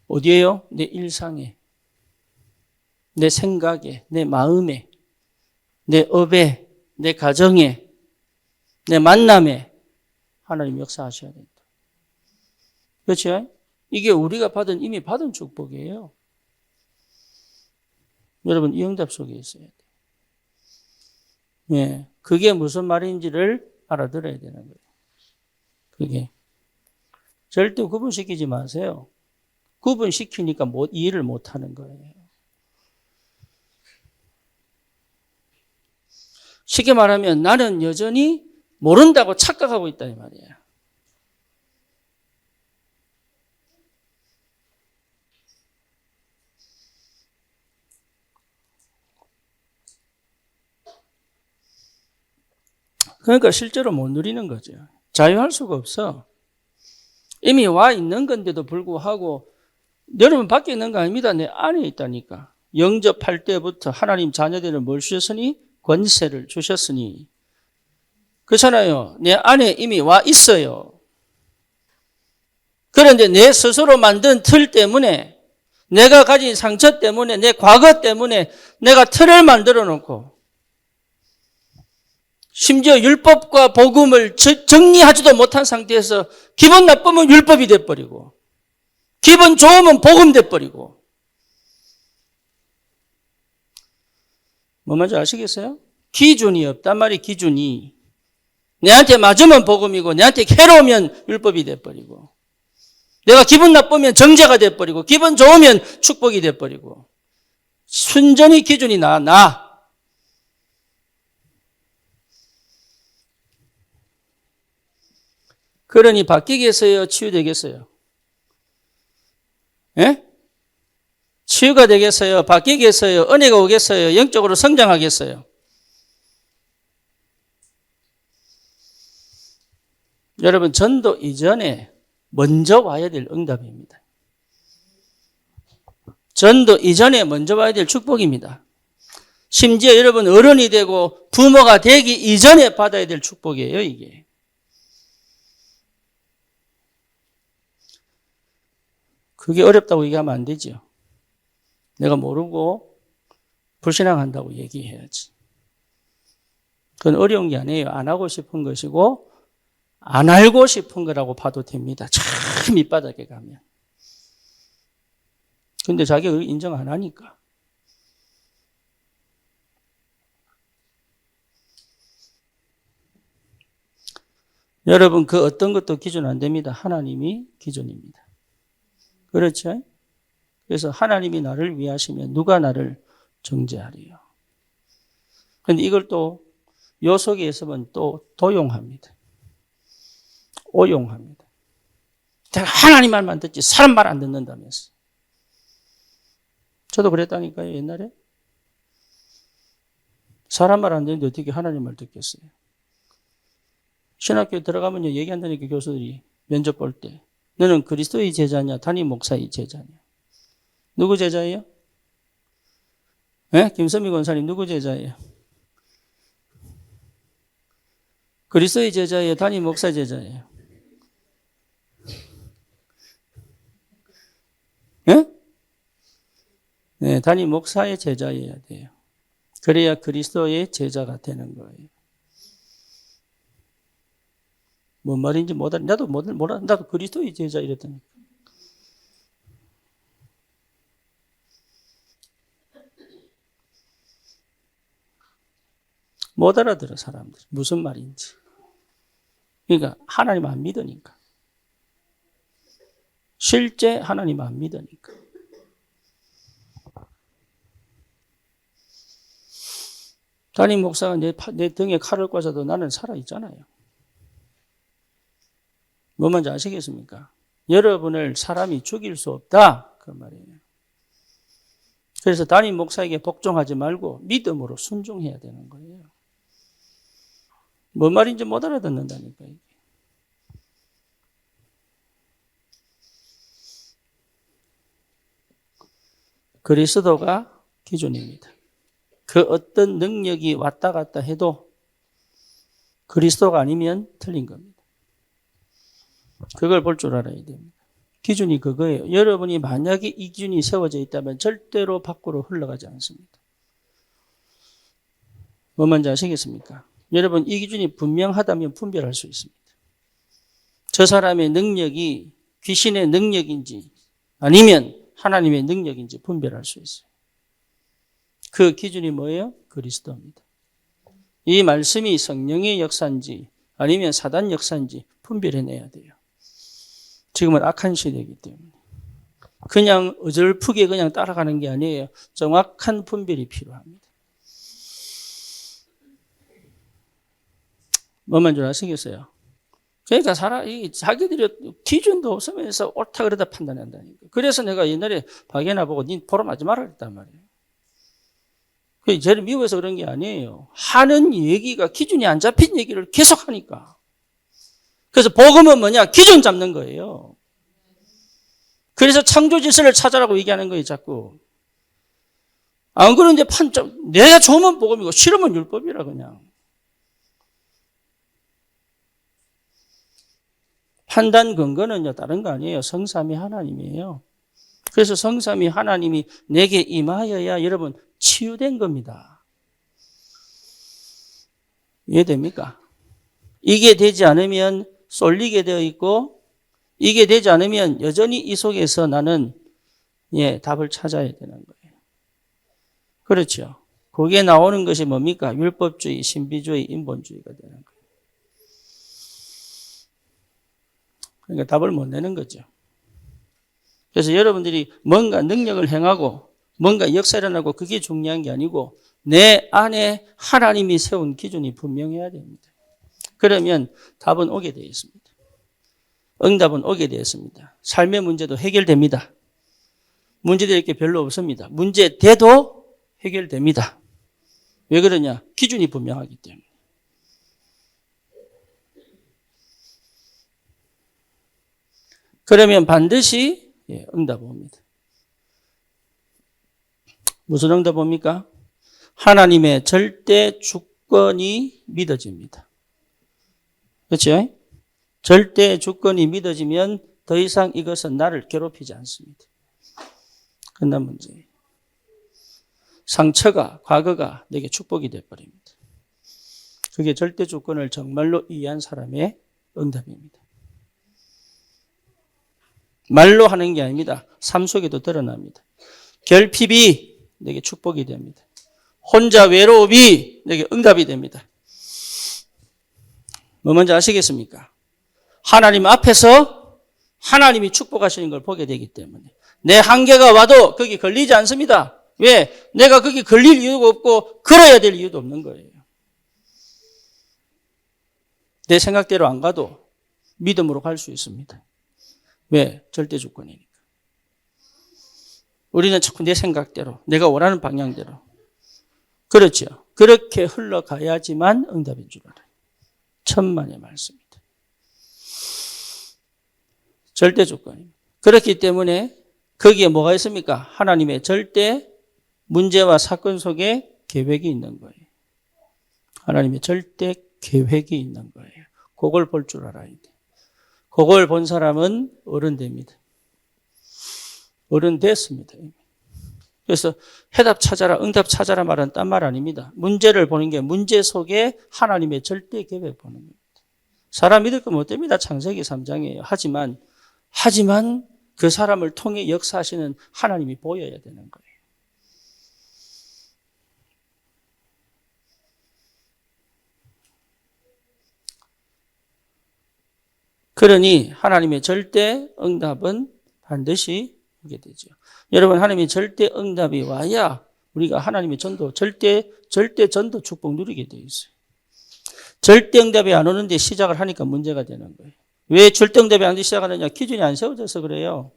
어디에요? 내 일상에, 내 생각에, 내 마음에, 내 업에, 내 가정에, 내 만남에 하나님 역사하셔야 된다. 그렇죠? 이게 우리가 이미 받은 축복이에요. 여러분 이 응답 속에 있어야 돼요. 예, 그게 무슨 말인지를 알아들어야 되는 거예요. 그게 절대 구분시키지 마세요. 구분시키니까 이해를 못하는 거예요. 쉽게 말하면 나는 여전히 모른다고 착각하고 있다 이 말이에요. 그러니까 실제로 못 누리는 거죠. 자유할 수가 없어. 이미 와 있는 건데도 불구하고 여러분 밖에 있는 거 아닙니다. 내 안에 있다니까. 영접할 때부터 하나님 자녀들은 뭘 주셨으니? 권세를 주셨으니. 그렇잖아요. 내 안에 이미 와 있어요. 그런데 내 스스로 만든 틀 때문에 내가 가진 상처 때문에 내 과거 때문에 내가 틀을 만들어 놓고 심지어 율법과 복음을 정리하지도 못한 상태에서 기분 나쁘면 율법이 돼버리고 기분 좋으면 복음 돼버리고 뭐 말인지 아시겠어요? 기준이 없단 말이에요. 기준이. 내한테 맞으면 복음이고 내한테 괴로우면 율법이 돼버리고 내가 기분 나쁘면 정죄가 돼버리고 기분 좋으면 축복이 돼버리고 순전히 기준이 나. 그러니 바뀌겠어요? 치유되겠어요? 예? 치유가 되겠어요? 바뀌겠어요? 은혜가 오겠어요? 영적으로 성장하겠어요? 여러분 전도 이전에 먼저 와야 될 응답입니다. 전도 이전에 먼저 와야 될 축복입니다. 심지어 여러분 어른이 되고 부모가 되기 이전에 받아야 될 축복이에요, 이게. 그게 어렵다고 얘기하면 안 되죠. 내가 모르고 불신앙한다고 얘기해야지. 그건 어려운 게 아니에요. 안 하고 싶은 것이고 안 알고 싶은 거라고 봐도 됩니다. 참 밑바닥에 가면. 근데 자기가 인정 안 하니까. 여러분, 그 어떤 것도 기준 안 됩니다. 하나님이 기준입니다. 그렇죠? 그래서 하나님이 나를 위하시면 누가 나를 정죄하리요. 그런데 이걸 또 요 속에 있으면 또 도용합니다. 오용합니다. 내가 하나님 말만 듣지 사람 말 안 듣는다면서. 저도 그랬다니까요, 옛날에. 사람 말 안 듣는데 어떻게 하나님 말 듣겠어요? 신학교에 들어가면요, 얘기한다니까 교수들이 면접 볼 때. 너는 그리스도의 제자냐, 담임 목사의 제자냐? 누구 제자예요? 네? 김선미 권사님 누구 제자예요? 그리스도의 제자예요, 담임 목사 제자예요? 네? 네, 담임 목사의 제자여야 돼요. 그래야 그리스도의 제자가 되는 거예요. 뭔 말인지 못 알아. 나도 그리스도의 제자 이랬다니까. 못 알아들어, 사람들. 무슨 말인지. 그러니까 하나님 안 믿으니까. 실제 하나님 안 믿으니까. 담임 목사가 내 등에 칼을 꽂아도 나는 살아있잖아요. 뭔 말인지 아시겠습니까? 여러분을 사람이 죽일 수 없다. 그 말이에요. 그래서 담임 목사에게 복종하지 말고 믿음으로 순종해야 되는 거예요. 뭔 말인지 못 알아듣는다니까. 이게. 그리스도가 기준입니다. 그 어떤 능력이 왔다 갔다 해도 그리스도가 아니면 틀린 겁니다. 그걸 볼 줄 알아야 됩니다. 기준이 그거예요. 여러분이 만약에 이 기준이 세워져 있다면 절대로 밖으로 흘러가지 않습니다. 뭔 말인지 아시겠습니까? 여러분, 이 기준이 분명하다면 분별할 수 있습니다. 저 사람의 능력이 귀신의 능력인지 아니면 하나님의 능력인지 분별할 수 있어요. 그 기준이 뭐예요? 그리스도입니다. 이 말씀이 성령의 역사인지 아니면 사단 역사인지 분별해내야 돼요. 지금은 악한 시대이기 때문에. 그냥 어설프게 그냥 따라가는 게 아니에요. 정확한 분별이 필요합니다. 뭔 줄 아시겠어요? 그러니까 자기들이 기준도 없으면서 옳다 그러다 판단한다니까. 그래서 내가 옛날에 박연아 보고 니 포럼하지 말라 그랬단 말이에요. 쟤를 미워해서 그런 게 아니에요. 하는 얘기가 기준이 안 잡힌 얘기를 계속 하니까. 그래서 복음은 뭐냐? 기준 잡는 거예요. 그래서 창조 질서를 찾아라고 얘기하는 거예요, 자꾸. 안 그런데 내가 좋으면 복음이고 싫으면 율법이라 그냥. 판단 근거는요, 다른 거 아니에요. 성삼위 하나님이에요. 그래서 성삼위 하나님이 내게 임하여야 여러분 치유된 겁니다. 이해됩니까? 이게 되지 않으면 쏠리게 되어 있고 이게 되지 않으면 여전히 이 속에서 나는 답을 찾아야 되는 거예요. 그렇죠. 거기에 나오는 것이 뭡니까? 율법주의, 신비주의, 인본주의가 되는 거예요. 그러니까 답을 못 내는 거죠. 그래서 여러분들이 뭔가 능력을 행하고 뭔가 역사를 일어나고 그게 중요한 게 아니고 내 안에 하나님이 세운 기준이 분명해야 됩니다. 그러면 답은 오게 되어 있습니다. 응답은 오게 되어 있습니다. 삶의 문제도 해결됩니다. 문제될 게 별로 없습니다. 문제 돼도 해결됩니다. 왜 그러냐? 기준이 분명하기 때문에. 그러면 반드시 응답 옵니다. 무슨 응답 옵니까? 하나님의 절대 주권이 믿어집니다. 그렇죠? 절대 주권이 믿어지면 더 이상 이것은 나를 괴롭히지 않습니다. 끝난 문제예요. 상처가, 과거가 내게 축복이 되어버립니다. 그게 절대 주권을 정말로 이해한 사람의 응답입니다. 말로 하는 게 아닙니다. 삶 속에도 드러납니다. 결핍이 내게 축복이 됩니다. 혼자 외로움이 내게 응답이 됩니다. 뭐 먼저 아시겠습니까? 하나님 앞에서 하나님이 축복하시는 걸 보게 되기 때문에 내 한계가 와도 거기 걸리지 않습니다. 왜? 내가 거기 걸릴 이유가 없고 걸어야 될 이유도 없는 거예요. 내 생각대로 안 가도 믿음으로 갈 수 있습니다. 왜? 절대 주권이니까. 우리는 자꾸 내 생각대로, 내가 원하는 방향대로. 그렇죠. 그렇게 흘러가야지만 응답인 줄 알아요. 천만의 말씀입니다. 절대 주권입니다. 그렇기 때문에 거기에 뭐가 있습니까? 하나님의 절대 문제와 사건 속에 계획이 있는 거예요. 하나님의 절대 계획이 있는 거예요. 그걸 볼 줄 알아야 돼. 그걸 본 사람은 어른 됩니다. 어른 됐습니다. 그래서 해답 찾아라, 응답 찾아라 말은 딴 말 아닙니다. 문제를 보는 게 문제 속에 하나님의 절대 계획 보는 겁니다. 사람 믿을 거 못 됩니다. 창세기 3장이에요. 하지만 그 사람을 통해 역사하시는 하나님이 보여야 되는 거예요. 그러니 하나님의 절대 응답은 반드시 오게 되죠. 여러분, 하나님의 절대 응답이 와야 우리가 하나님의 전도, 절대 전도 축복 누리게 되어 있어요. 절대 응답이 안 오는데 시작을 하니까 문제가 되는 거예요. 왜 절대 응답이 안 오는데 시작하느냐? 기준이 안 세워져서 그래요.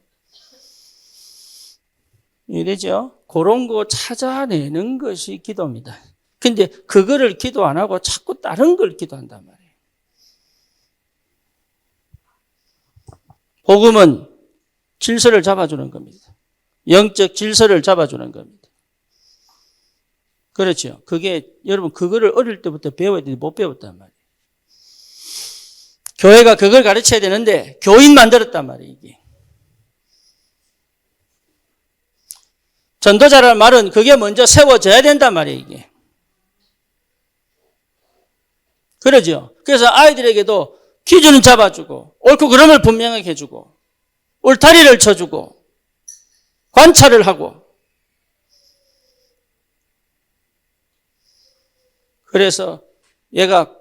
이해되죠? 그런 거 찾아내는 것이 기도입니다. 근데 그거를 기도 안 하고 자꾸 다른 걸 기도한단 말이에요. 복음은 질서를 잡아주는 겁니다. 영적 질서를 잡아주는 겁니다. 그렇죠. 그게 여러분 그거를 어릴 때부터 배워야 되는데 못 배웠단 말이에요. 교회가 그걸 가르쳐야 되는데 교인 만들었단 말이에요. 이게. 전도자라는 말은 그게 먼저 세워져야 된단 말이에요. 이게. 그러죠. 그래서 아이들에게도 기준을 잡아주고 옳고 그름을 분명하게 해주고 울타리를 쳐주고 관찰을 하고 그래서 얘가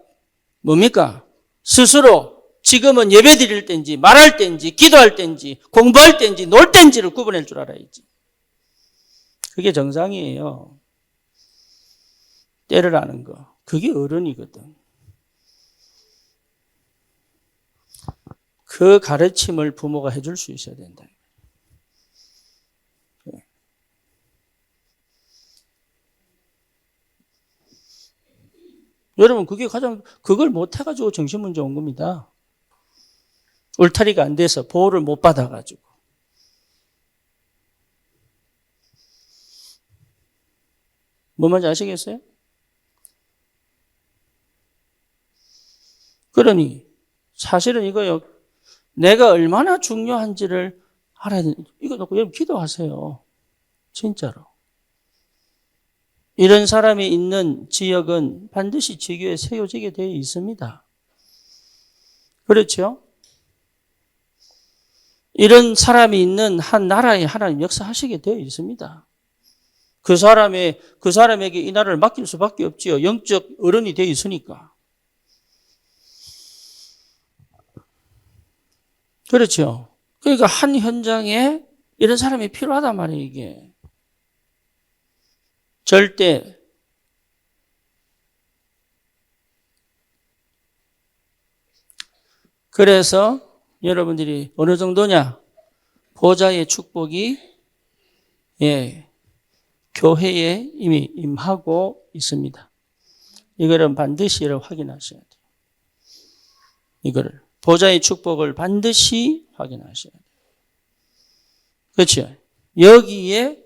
뭡니까? 스스로 지금은 예배 드릴 때인지 말할 때인지 기도할 때인지 공부할 때인지 놀 때인지를 구분할 줄 알아야지. 그게 정상이에요. 때를 아는 거. 그게 어른이거든. 그 가르침을 부모가 해줄 수 있어야 된다. 여러분, 그걸 못해가지고 정신문제 온 겁니다. 울타리가 안 돼서 보호를 못 받아가지고. 뭐 말인지 아시겠어요? 그러니, 사실은 이거요. 내가 얼마나 중요한지를 알아야 되는, 이거 놓고 여러분 기도하세요. 진짜로. 이런 사람이 있는 지역은 반드시 지교에 세워지게 되어 있습니다. 그렇죠? 이런 사람이 있는 한 나라에 하나님 역사하시게 되어 있습니다. 그 사람에게 이 나라를 맡길 수밖에 없지요. 영적 어른이 되어 있으니까. 그렇죠. 그러니까 한 현장에 이런 사람이 필요하단 말이에요, 이게. 절대. 그래서 여러분들이 어느 정도냐? 보좌의 축복이, 교회에 이미 임하고 있습니다. 이거를 반드시 확인하셔야 돼요. 이거를. 보좌의 축복을 반드시 확인하셔야 돼요. 그렇죠? 여기에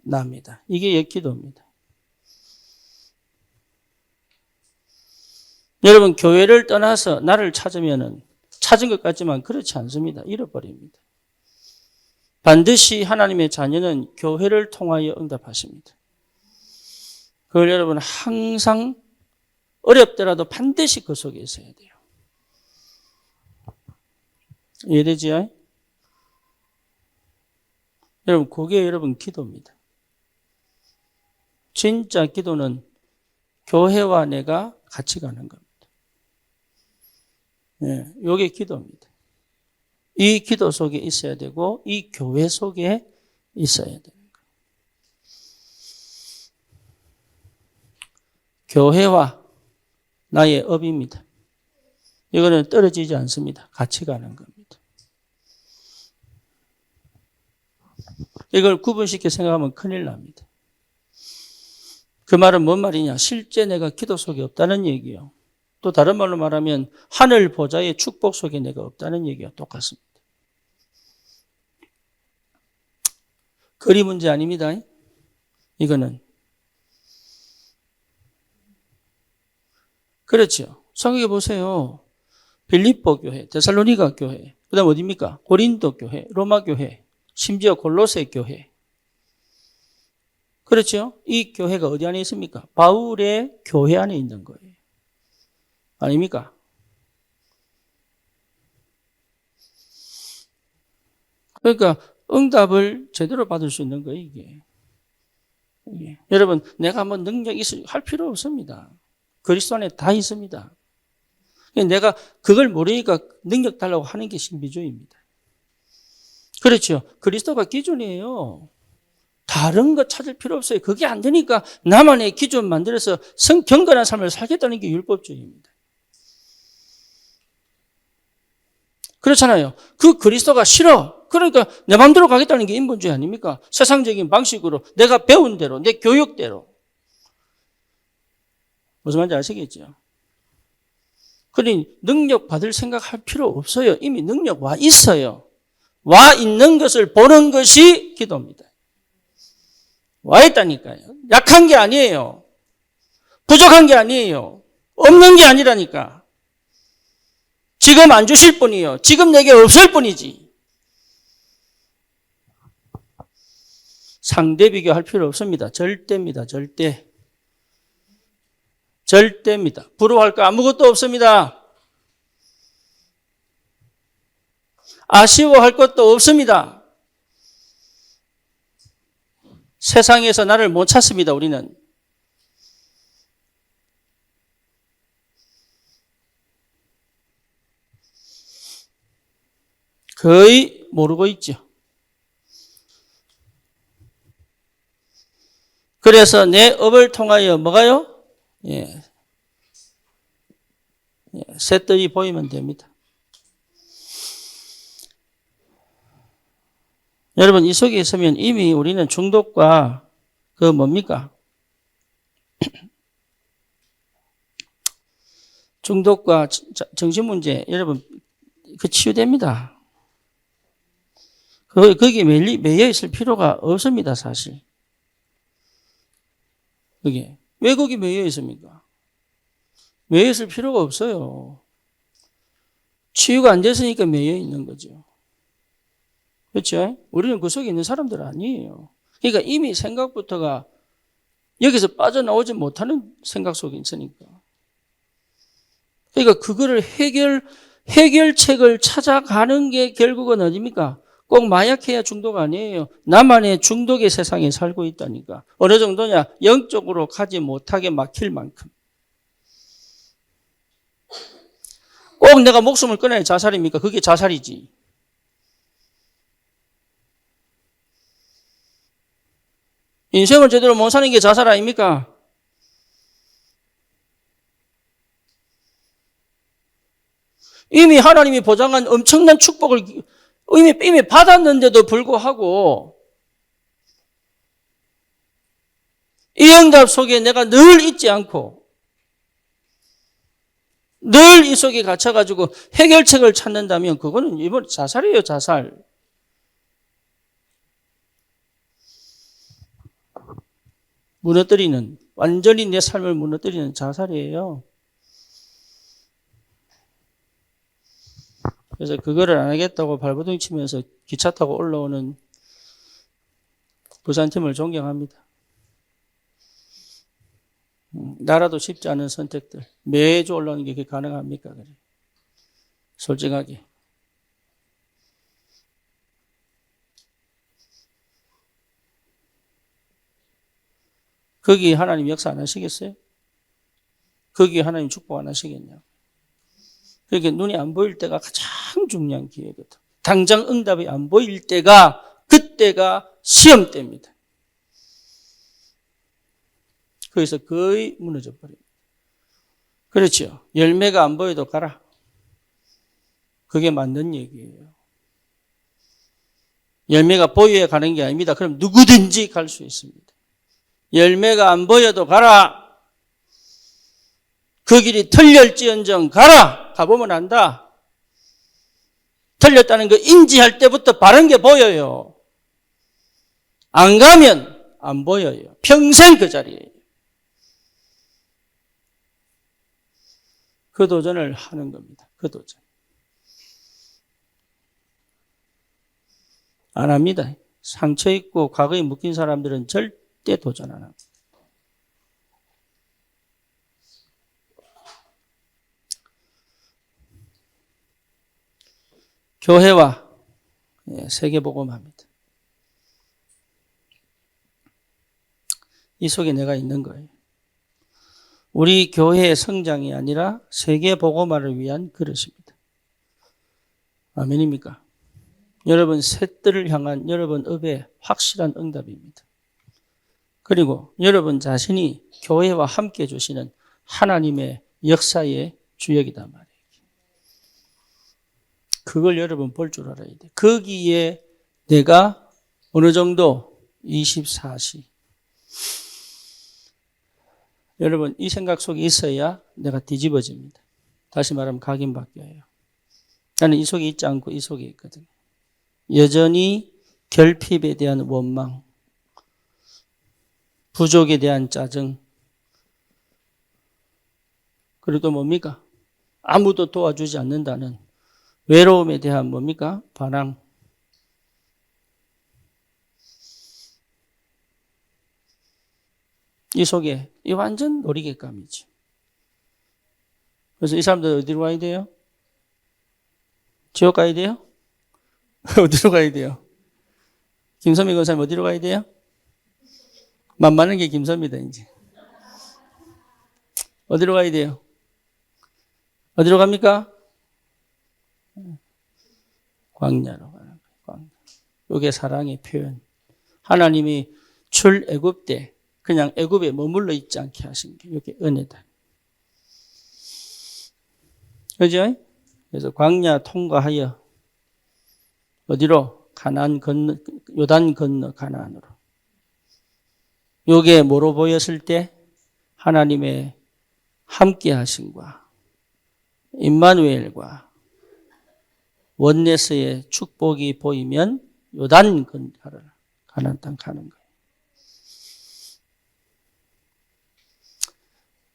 납니다. 이게 기도입니다. 여러분, 교회를 떠나서 나를 찾으면은 찾은 것 같지만 그렇지 않습니다. 잃어버립니다. 반드시 하나님의 자녀는 교회를 통하여 응답하십니다. 그걸 여러분 항상 어렵더라도 반드시 그 속에 있어야 돼요. 이해되지요? 여러분, 그게 여러분 기도입니다. 진짜 기도는 교회와 내가 같이 가는 겁니다. 네, 이게 기도입니다. 이 기도 속에 있어야 되고 이 교회 속에 있어야 되는 거예요. 교회와 나의 업입니다. 이거는 떨어지지 않습니다. 같이 가는 겁니다. 이걸 구분시켜 생각하면 큰일 납니다. 그 말은 뭔 말이냐? 실제 내가 기도 속에 없다는 얘기예요. 또 다른 말로 말하면 하늘 보좌의 축복 속에 내가 없다는 얘기와 똑같습니다. 거리 문제 아닙니다. 이거는. 그렇죠. 생각해 보세요. 빌립보 교회, 데살로니가 교회, 그 다음 어디입니까? 고린도 교회, 로마 교회, 심지어 골로새 교회. 그렇죠? 이 교회가 어디 안에 있습니까? 바울의 교회 안에 있는 거예요. 아닙니까? 그러니까 응답을 제대로 받을 수 있는 거예요, 이게. 여러분, 내가 뭐 능력이 할 필요 없습니다. 그리스도 안에 다 있습니다. 내가 그걸 모르니까 능력 달라고 하는 게 신비주의입니다. 그렇죠. 그리스도가 기준이에요. 다른 거 찾을 필요 없어요. 그게 안 되니까 나만의 기준 만들어서 경건한 삶을 살겠다는 게 율법주의입니다. 그렇잖아요. 그 그리스도가 싫어. 그러니까 내 마음대로 가겠다는 게 인본주의 아닙니까? 세상적인 방식으로 내가 배운 대로, 내 교육대로. 무슨 말인지 아시겠죠? 그러니 능력 받을 생각할 필요 없어요. 이미 능력 와 있어요. 와 있는 것을 보는 것이 기도입니다. 와 있다니까요. 약한 게 아니에요. 부족한 게 아니에요. 없는 게 아니라니까. 지금 안 주실 뿐이요. 지금 내게 없을 뿐이지. 상대 비교할 필요 없습니다. 절대입니다. 절대. 절대입니다. 부러워할 거 아무것도 없습니다. 아쉬워할 것도 없습니다. 세상에서 나를 못 찾습니다, 우리는. 거의 모르고 있죠. 그래서 내 업을 통하여 뭐가요? 셋들이 보이면 됩니다. 여러분, 이 속에 있으면 이미 우리는 중독과 그 뭡니까? 중독과 정신문제, 여러분, 그 치유됩니다. 거기에 매여 있을 필요가 없습니다, 사실. 그게. 왜 거기 매여 있습니까? 매여 있을 필요가 없어요. 치유가 안 됐으니까 매여 있는 거죠. 그렇죠? 우리는 그 속에 있는 사람들 아니에요. 그러니까 이미 생각부터가 여기서 빠져나오지 못하는 생각 속에 있으니까. 그러니까 그거를 해결책을 찾아가는 게 결국은 어디입니까? 꼭 마약해야 중독 아니에요. 나만의 중독의 세상에 살고 있다니까. 어느 정도냐? 영적으로 가지 못하게 막힐 만큼. 꼭 내가 목숨을 끊어야 자살입니까? 그게 자살이지. 인생을 제대로 못 사는 게 자살 아닙니까? 이미 하나님이 보장한 엄청난 축복을 이미 받았는데도 불구하고 이 응답 속에 내가 늘 있지 않고 늘 이 속에 갇혀가지고 해결책을 찾는다면 그거는 이번 자살이에요, 자살. 무너뜨리는, 완전히 내 삶을 무너뜨리는 자살이에요. 그래서 그거를 안 하겠다고 발버둥 치면서 기차 타고 올라오는 부산팀을 존경합니다. 나라도 쉽지 않은 선택들. 매주 올라오는 게 그게 가능합니까? 그래. 솔직하게. 거기 하나님 역사 안 하시겠어요? 거기에 하나님 축복 안 하시겠냐고. 그러니까 눈이 안 보일 때가 가장 중요한 기회거든. 당장 응답이 안 보일 때가, 그때가 시험 때입니다. 거기서 거의 무너져 버립니다. 그렇죠. 열매가 안 보여도 가라. 그게 맞는 얘기예요. 열매가 보여야 가는 게 아닙니다. 그럼 누구든지 갈 수 있습니다. 열매가 안 보여도 가라. 그 길이 틀렸지언정 가라. 가보면 안다. 틀렸다는 거 인지할 때부터 바른 게 보여요. 안 가면 안 보여요. 평생 그 자리예요. 그 도전을 하는 겁니다. 그 도전. 안 합니다. 상처 있고 과거에 묶인 사람들은 절대 도전 안 합니다. 교회와 세계복음합니다. 이 속에 내가 있는 거예요. 우리 교회의 성장이 아니라 세계복음화를 위한 그릇입니다. 아멘입니까? 여러분 새들을 향한 여러분 업의 확실한 응답입니다. 그리고 여러분 자신이 교회와 함께 주시는 하나님의 역사의 주역이단 말이에요. 그걸 여러분 볼 줄 알아야 돼. 거기에 내가 어느 정도 24시. 여러분 이 생각 속에 있어야 내가 뒤집어집니다. 다시 말하면 각인바뀌어요. 나는 이 속에 있지 않고 이 속에 있거든요. 여전히 결핍에 대한 원망, 부족에 대한 짜증, 그리고 또 뭡니까? 아무도 도와주지 않는다는 외로움에 대한 뭡니까? 반항. 이 속에 이 완전 놀이개감이지. 그래서 이 사람들 어디로 가야 돼요? 지옥 가야 돼요? 어디로 가야 돼요? 김선미 권사님 어디로 가야 돼요? 만만한 게 김선미다 이제. 어디로 가야 돼요? 어디로 갑니까? 광야로 가는 거예요. 광야. 이게 사랑의 표현. 하나님이 출애굽 때 그냥 애굽에 머물러 있지 않게 하신 게 이게 은혜다. 그죠? 그래서 광야 통과하여 어디로? 가나안 건너, 요단 건너 가나안으로. 요게 뭐로 보였을 때? 하나님의 함께 하심과 임마누엘과 원네스의 축복이 보이면 요단 건너를 가나안 땅 가는 거예요.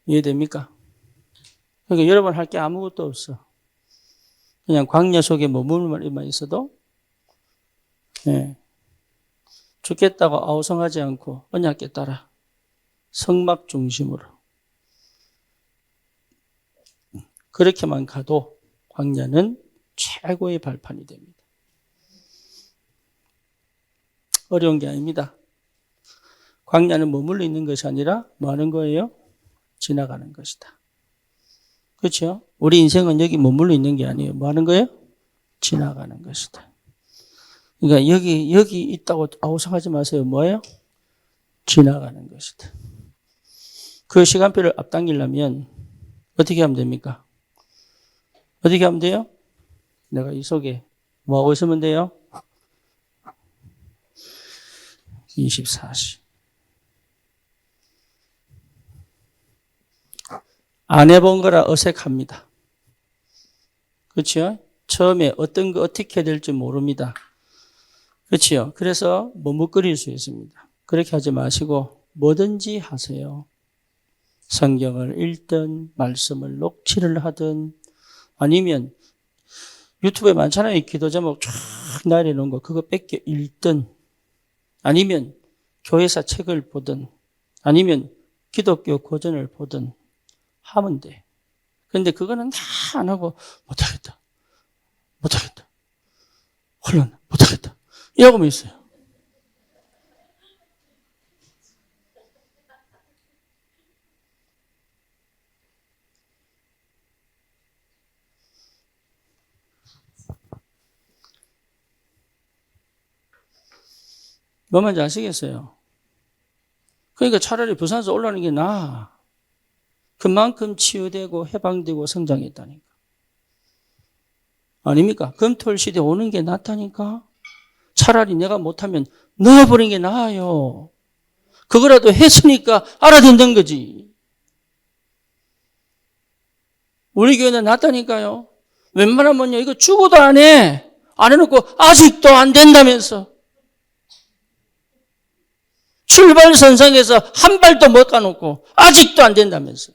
이해됩니까? 그러니까 여러분 할 게 아무것도 없어. 그냥 광야 속에 머물만 있어도 죽겠다고 아우성하지 않고 언약에 따라 성막 중심으로 그렇게만 가도 광야는 최고의 발판이 됩니다. 어려운 게 아닙니다. 광야는 머물러 있는 것이 아니라 뭐 하는 거예요? 지나가는 것이다. 그렇죠? 우리 인생은 여기 머물러 있는 게 아니에요. 뭐 하는 거예요? 지나가는 것이다. 그러니까 여기 있다고 아우성하지 마세요. 뭐예요? 지나가는 것이다. 그 시간표를 앞당기려면 어떻게 하면 됩니까? 어떻게 하면 돼요? 내가 이 속에 뭐하고 있으면 돼요? 24시. 안 해본 거라 어색합니다. 그렇죠? 처음에 어떤 거 어떻게 해야 될지 모릅니다. 그렇죠? 그래서 머뭇거릴 수 있습니다. 그렇게 하지 마시고 뭐든지 하세요. 성경을 읽든 말씀을 녹취를 하든 아니면 유튜브에 많잖아요. 기도 제목 쫙 내려놓은 거 그거 뺏겨 읽든 아니면 교회사 책을 보든 아니면 기독교 고전을 보든 하면 돼. 근데 그거는 다 안 하고 못하겠다. 혼란, 못하겠다. 이러고만 있어요. 뭔 말인지 아시겠어요? 그러니까 차라리 부산에서 올라오는 게 나아. 그만큼 치유되고 해방되고 성장했다니까. 아닙니까? 금토일 시대에 오는 게 낫다니까. 차라리 내가 못하면 넣어버리는 게 나아요. 그거라도 했으니까 알아듣는 거지. 우리 교회는 낫다니까요. 웬만하면요, 이거 죽어도 안 해. 안 해놓고 아직도 안 된다면서. 출발선상에서 한 발도 못 가놓고 아직도 안 된다면서.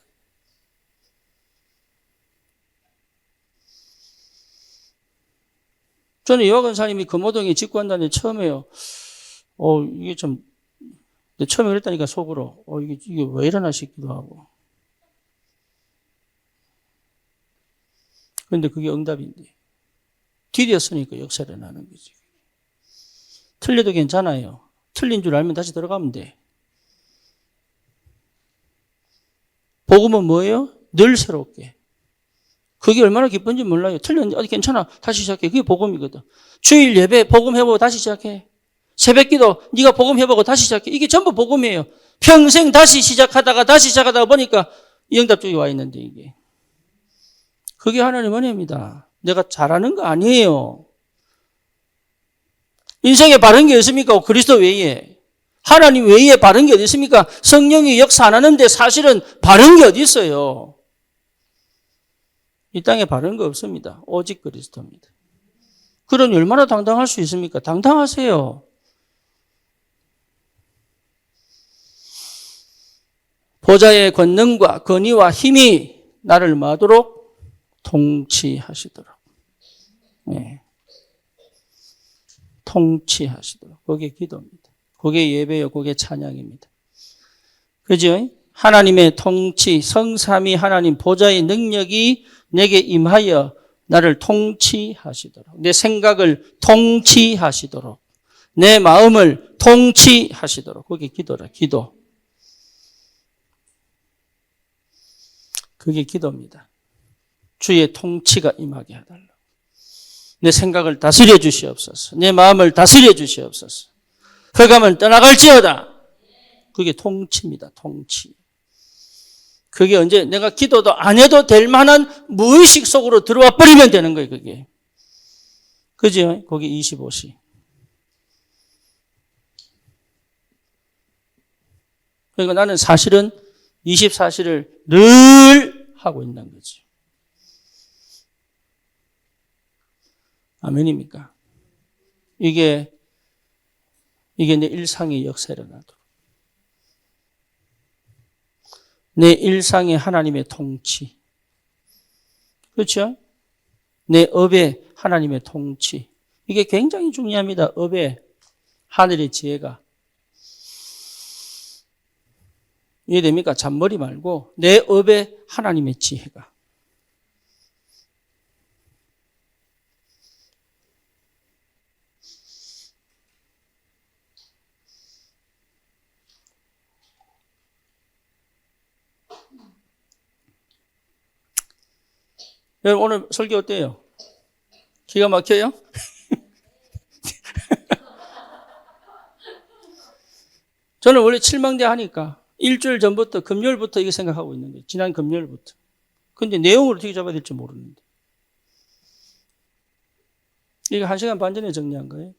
저는 여학 권사님이 금호동에 직구한다는데 처음에요. 이게 좀, 처음에 그랬다니까 속으로. 이게 왜 이러나 싶기도 하고. 그런데 그게 응답인데. 디뎠으니까 역사를 나는 거지. 틀려도 괜찮아요. 틀린 줄 알면 다시 들어가면 돼. 복음은 뭐예요? 늘 새롭게. 그게 얼마나 기쁜지 몰라요. 틀렸는데 괜찮아. 다시 시작해. 그게 복음이거든. 주일 예배 복음해보고 다시 시작해. 새벽기도 네가 복음해보고 다시 시작해. 이게 전부 복음이에요. 평생 다시 시작하다가 보니까 이 응답 쪽에 와 있는데 이게. 그게 하나님 은혜입니다. 내가 잘하는 거 아니에요. 인생에 바른 게 있습니까? 그리스도 외에. 하나님 외에 바른 게 어디 있습니까? 성령이 역사 안 하는데 사실은 바른 게 어디 있어요? 이 땅에 바른 거 없습니다. 오직 그리스도입니다. 그러니 얼마나 당당할 수 있습니까? 당당하세요. 보좌의 권능과 권위와 힘이 나를 마도록 통치하시도록. 네. 통치하시도록. 그게 기도입니다. 그게 예배요. 그게 찬양입니다. 그죠? 하나님의 통치, 성삼위 하나님 보좌의 능력이 내게 임하여 나를 통치하시도록. 내 생각을 통치하시도록. 내 마음을 통치하시도록. 그게 기도라. 기도. 그게 기도입니다. 주의 통치가 임하게 해달라. 내 생각을 다스려 주시옵소서. 내 마음을 다스려 주시옵소서. 흑암을 떠나갈지어다. 그게 통치입니다. 통치. 그게 언제 내가 기도도 안 해도 될 만한 무의식 속으로 들어와 버리면 되는 거예요. 그게. 그죠? 거기 25시. 그러니까 나는 사실은 24시를 늘 하고 있는 거죠. 아멘입니까? 이게 내 일상의 역사를 일어나도록. 내 일상의 하나님의 통치. 그렇죠? 내 업에 하나님의 통치. 이게 굉장히 중요합니다. 업에 하늘의 지혜가. 이해됩니까? 잔머리 말고 내 업에 하나님의 지혜가. 여러분 오늘 설교 어때요? 기가 막혀요? 저는 원래 칠망대 하니까 일주일 전부터 금요일부터 이거 생각하고 있는 거예요. 지난 금요일부터. 근데 내용을 어떻게 잡아야 될지 모르는데. 이거 1시간 반 전에 정리한 거예요.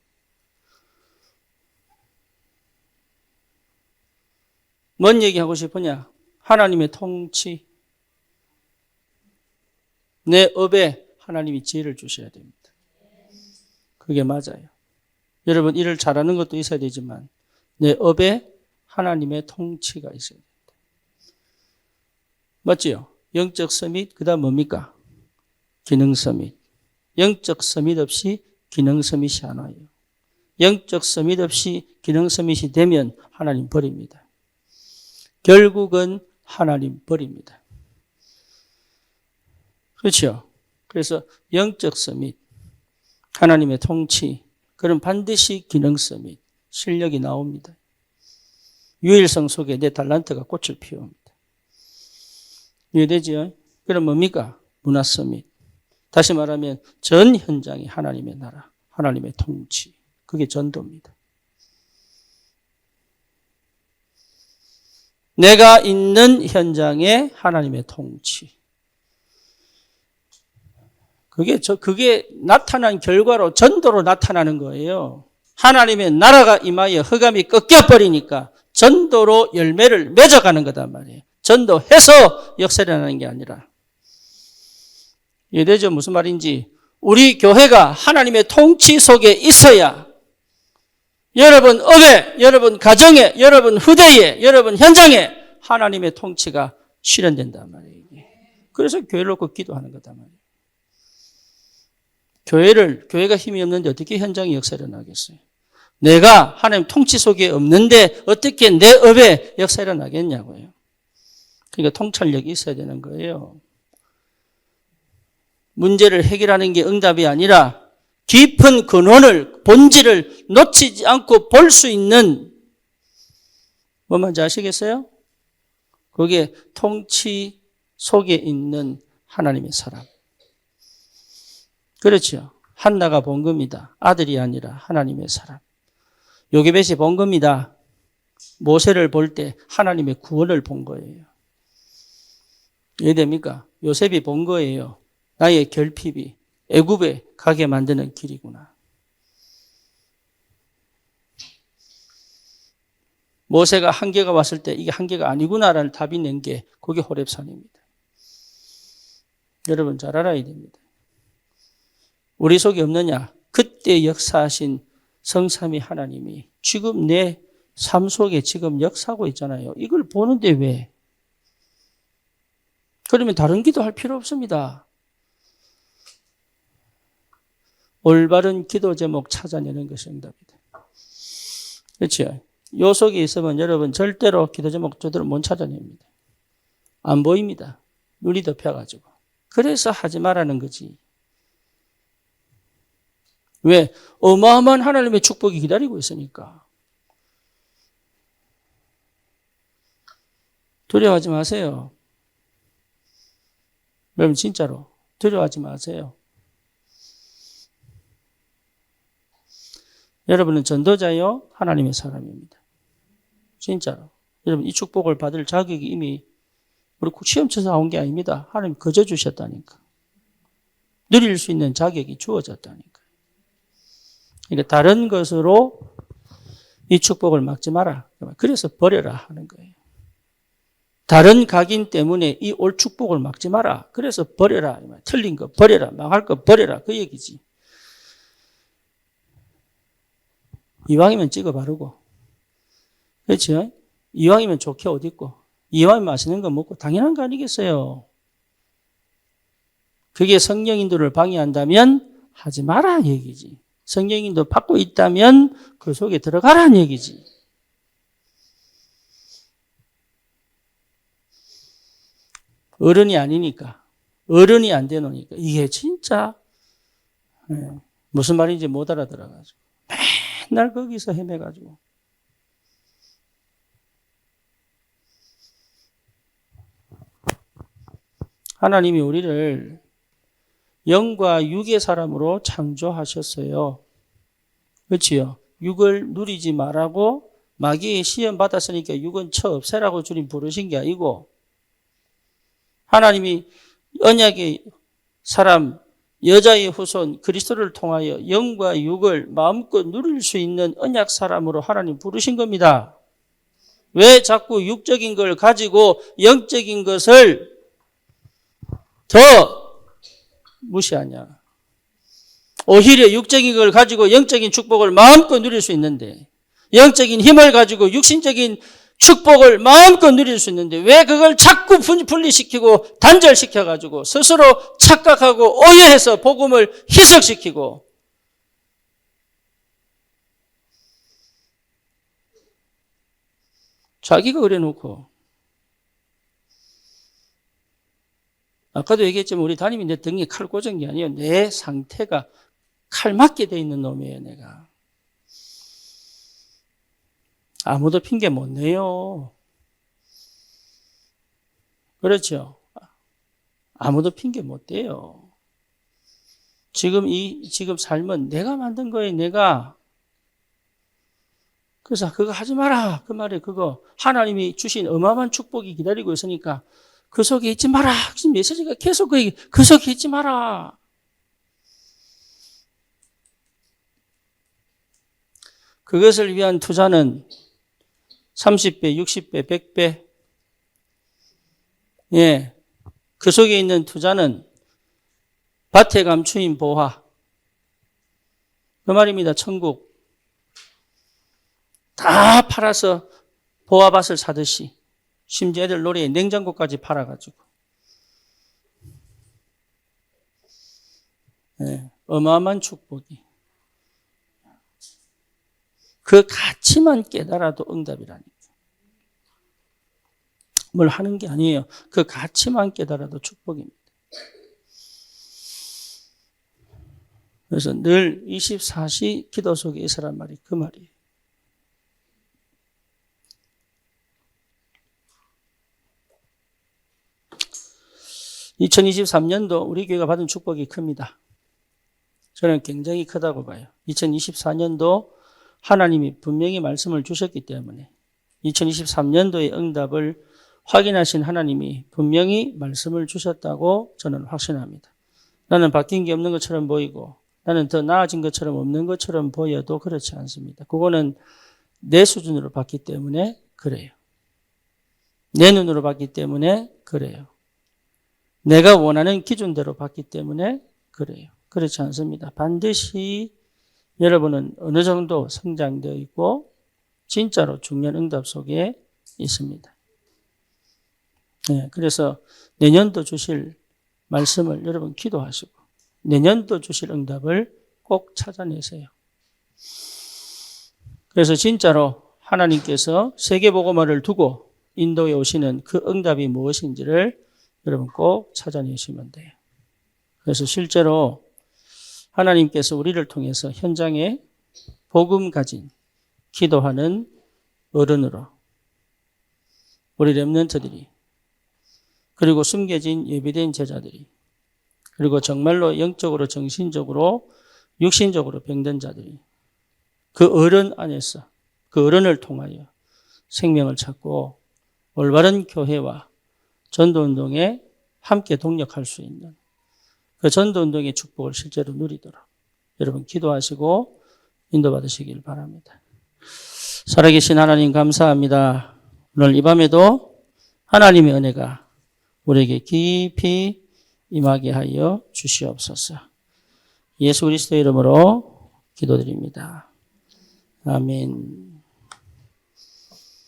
뭔 얘기하고 싶으냐? 하나님의 통치. 내 업에 하나님이 지혜를 주셔야 됩니다. 그게 맞아요. 여러분 일을 잘하는 것도 있어야 되지만 내 업에 하나님의 통치가 있어야 됩니다. 맞지요? 영적 서밋, 그 다음 뭡니까? 기능 서밋. 영적 서밋 없이 기능 서밋이 안 와요. 영적 서밋 없이 기능 서밋이 되면 하나님 버립니다. 결국은 하나님 버립니다. 그렇죠? 그래서 영적 서밋, 하나님의 통치, 그럼 반드시 기능 서밋, 실력이 나옵니다. 유일성 속에 내 달란트가 꽃을 피웁니다. 이해되죠? 그럼 뭡니까? 문화 서밋. 다시 말하면 전 현장이 하나님의 나라, 하나님의 통치. 그게 전도입니다. 내가 있는 현장에 하나님의 통치. 그게 나타난 결과로 전도로 나타나는 거예요. 하나님의 나라가 임하여 흑암이 꺾여버리니까 전도로 열매를 맺어가는 거단 말이에요. 전도해서 역사를 하는 게 아니라. 이해되죠? 무슨 말인지. 우리 교회가 하나님의 통치 속에 있어야 여러분 업에, 여러분 가정에, 여러분 후대에, 여러분 현장에 하나님의 통치가 실현된단 말이에요. 그래서 교회를 놓고 기도하는 거단 말이에요. 교회가 힘이 없는데 어떻게 현장의 역사를 일어나겠어요? 내가 하나님 통치 속에 없는데 어떻게 내 업에 역사를 일어나겠냐고요. 그러니까 통찰력이 있어야 되는 거예요. 문제를 해결하는 게 응답이 아니라 깊은 근원을, 본질을 놓치지 않고 볼 수 있는 뭐 뭔지 아시겠어요? 그게 통치 속에 있는 하나님의 사람. 그렇죠. 한나가 본 겁니다. 아들이 아니라 하나님의 사람. 요게벳이 본 겁니다. 모세를 볼 때 하나님의 구원을 본 거예요. 이해됩니까? 요셉이 본 거예요. 나의 결핍이 애굽에 가게 만드는 길이구나. 모세가 한계가 왔을 때 이게 한계가 아니구나라는 답이 낸 게 그게 호렙산입니다. 여러분 잘 알아야 됩니다. 우리 속에 없느냐? 그때 역사하신 성삼위 하나님이 지금 내 삶 속에 지금 역사하고 있잖아요. 이걸 보는데 왜? 그러면 다른 기도할 필요 없습니다. 올바른 기도 제목 찾아내는 것이 응답이다. 그렇죠? 요 속에 있으면 여러분 절대로 기도 제목 제대로 못 찾아냅니다. 안 보입니다. 눈이 덮여가지고. 그래서 하지 말라는 거지. 왜? 어마어마한 하나님의 축복이 기다리고 있으니까. 두려워하지 마세요. 여러분 진짜로 두려워하지 마세요. 여러분은 전도자요, 하나님의 사람입니다. 진짜로. 여러분 이 축복을 받을 자격이 이미 우리 시험 쳐서 나온 게 아닙니다. 하나님 거저 주셨다니까. 누릴 수 있는 자격이 주어졌다니까. 그러니까 다른 것으로 이 축복을 막지 마라. 그래서 버려라 하는 거예요. 다른 각인 때문에 이 올 축복을 막지 마라. 그래서 버려라. 틀린 거 버려라. 망할 거 버려라. 그 얘기지. 이왕이면 찍어 바르고. 그렇죠? 이왕이면 좋게 옷 입고. 이왕이면 맛있는 거 먹고. 당연한 거 아니겠어요? 그게 성령 인도를 방해한다면 하지 마라 얘기지. 성령 인도 받고 있다면 그 속에 들어가라는 얘기지. 어른이 아니니까. 어른이 안 되노니까. 이게 진짜 무슨 말인지 못 알아들어가지고. 맨날 거기서 헤매가지고. 하나님이 우리를 영과 육의 사람으로 창조하셨어요. 그렇지요? 육을 누리지 말라고 마귀의 시험 받았으니까 육은 쳐 없애라고 주님 부르신 게 아니고 하나님이 언약의 사람, 여자의 후손 그리스도를 통하여 영과 육을 마음껏 누릴 수 있는 언약 사람으로 하나님 부르신 겁니다. 왜 자꾸 육적인 걸 가지고 영적인 것을 더 무시하냐. 오히려 육적인 걸 가지고 영적인 축복을 마음껏 누릴 수 있는데 영적인 힘을 가지고 육신적인 축복을 마음껏 누릴 수 있는데 왜 그걸 자꾸 분리시키고 단절시켜가지고 스스로 착각하고 오해해서 복음을 희석시키고 자기가 그래놓고. 아까도 얘기했지만 우리 담임이 내 등에 칼 꽂은 게 아니에요. 내 상태가 칼 맞게 돼 있는 놈이에요, 내가. 아무도 핑계 못 내요. 그렇죠? 아무도 핑계 못 대요. 지금 삶은 내가 만든 거예요, 내가. 그래서 그거 하지 마라. 그 말에 그거 하나님이 주신 어마어마한 축복이 기다리고 있으니까 그 속에 있지 마라. 지금 메시지가 계속 그 속에 있지 마라. 그것을 위한 투자는 30배, 60배, 100배. 예. 그 속에 있는 투자는 밭에 감추인 보화. 그 말입니다. 천국. 다 팔아서 보화밭을 사듯이. 심지어 애들 놀이에 냉장고까지 팔아가지고. 예. 어마어마한 축복이. 그 가치만 깨달아도 응답이라니까. 뭘 하는 게 아니에요. 그 가치만 깨달아도 축복입니다. 그래서 늘 24시 기도 속에 있으란 말이 그 말이에요. (2023년도) 우리 교회가 받은 축복이 큽니다. 저는 굉장히 크다고 봐요. 2024년도 하나님이 분명히 말씀을 주셨기 때문에 2023년도의 응답을 확인하신 하나님이 분명히 말씀을 주셨다고 저는 확신합니다. 나는 바뀐 게 없는 것처럼 보이고 나는 더 나아진 것처럼 없는 것처럼 보여도 그렇지 않습니다. 그거는 내 수준으로 봤기 때문에 그래요. 내 눈으로 봤기 때문에 그래요. 내가 원하는 기준대로 봤기 때문에 그래요. 그렇지 않습니다. 반드시 여러분은 어느 정도 성장되어 있고 진짜로 중요한 응답 속에 있습니다. 네, 그래서 내년도 주실 말씀을 여러분 기도하시고 내년도 주실 응답을 꼭 찾아내세요. 그래서 진짜로 하나님께서 세계복음화를 두고 인도에 오시는 그 응답이 무엇인지를 여러분 꼭 찾아내시면 돼요. 그래서 실제로 하나님께서 우리를 통해서 현장에 복음 가진 기도하는 어른으로 우리 렘넌트들이 그리고 숨겨진 예비된 제자들이 그리고 정말로 영적으로 정신적으로 육신적으로 병든 자들이 그 어른 안에서 그 어른을 통하여 생명을 찾고 올바른 교회와 전도운동에 함께 동력할 수 있는 그 전도운동의 축복을 실제로 누리도록 여러분 기도하시고 인도받으시길 바랍니다. 살아계신 하나님 감사합니다. 오늘 이 밤에도 하나님의 은혜가 우리에게 깊이 임하게 하여 주시옵소서. 예수 그리스도의 이름으로 기도드립니다. 아멘.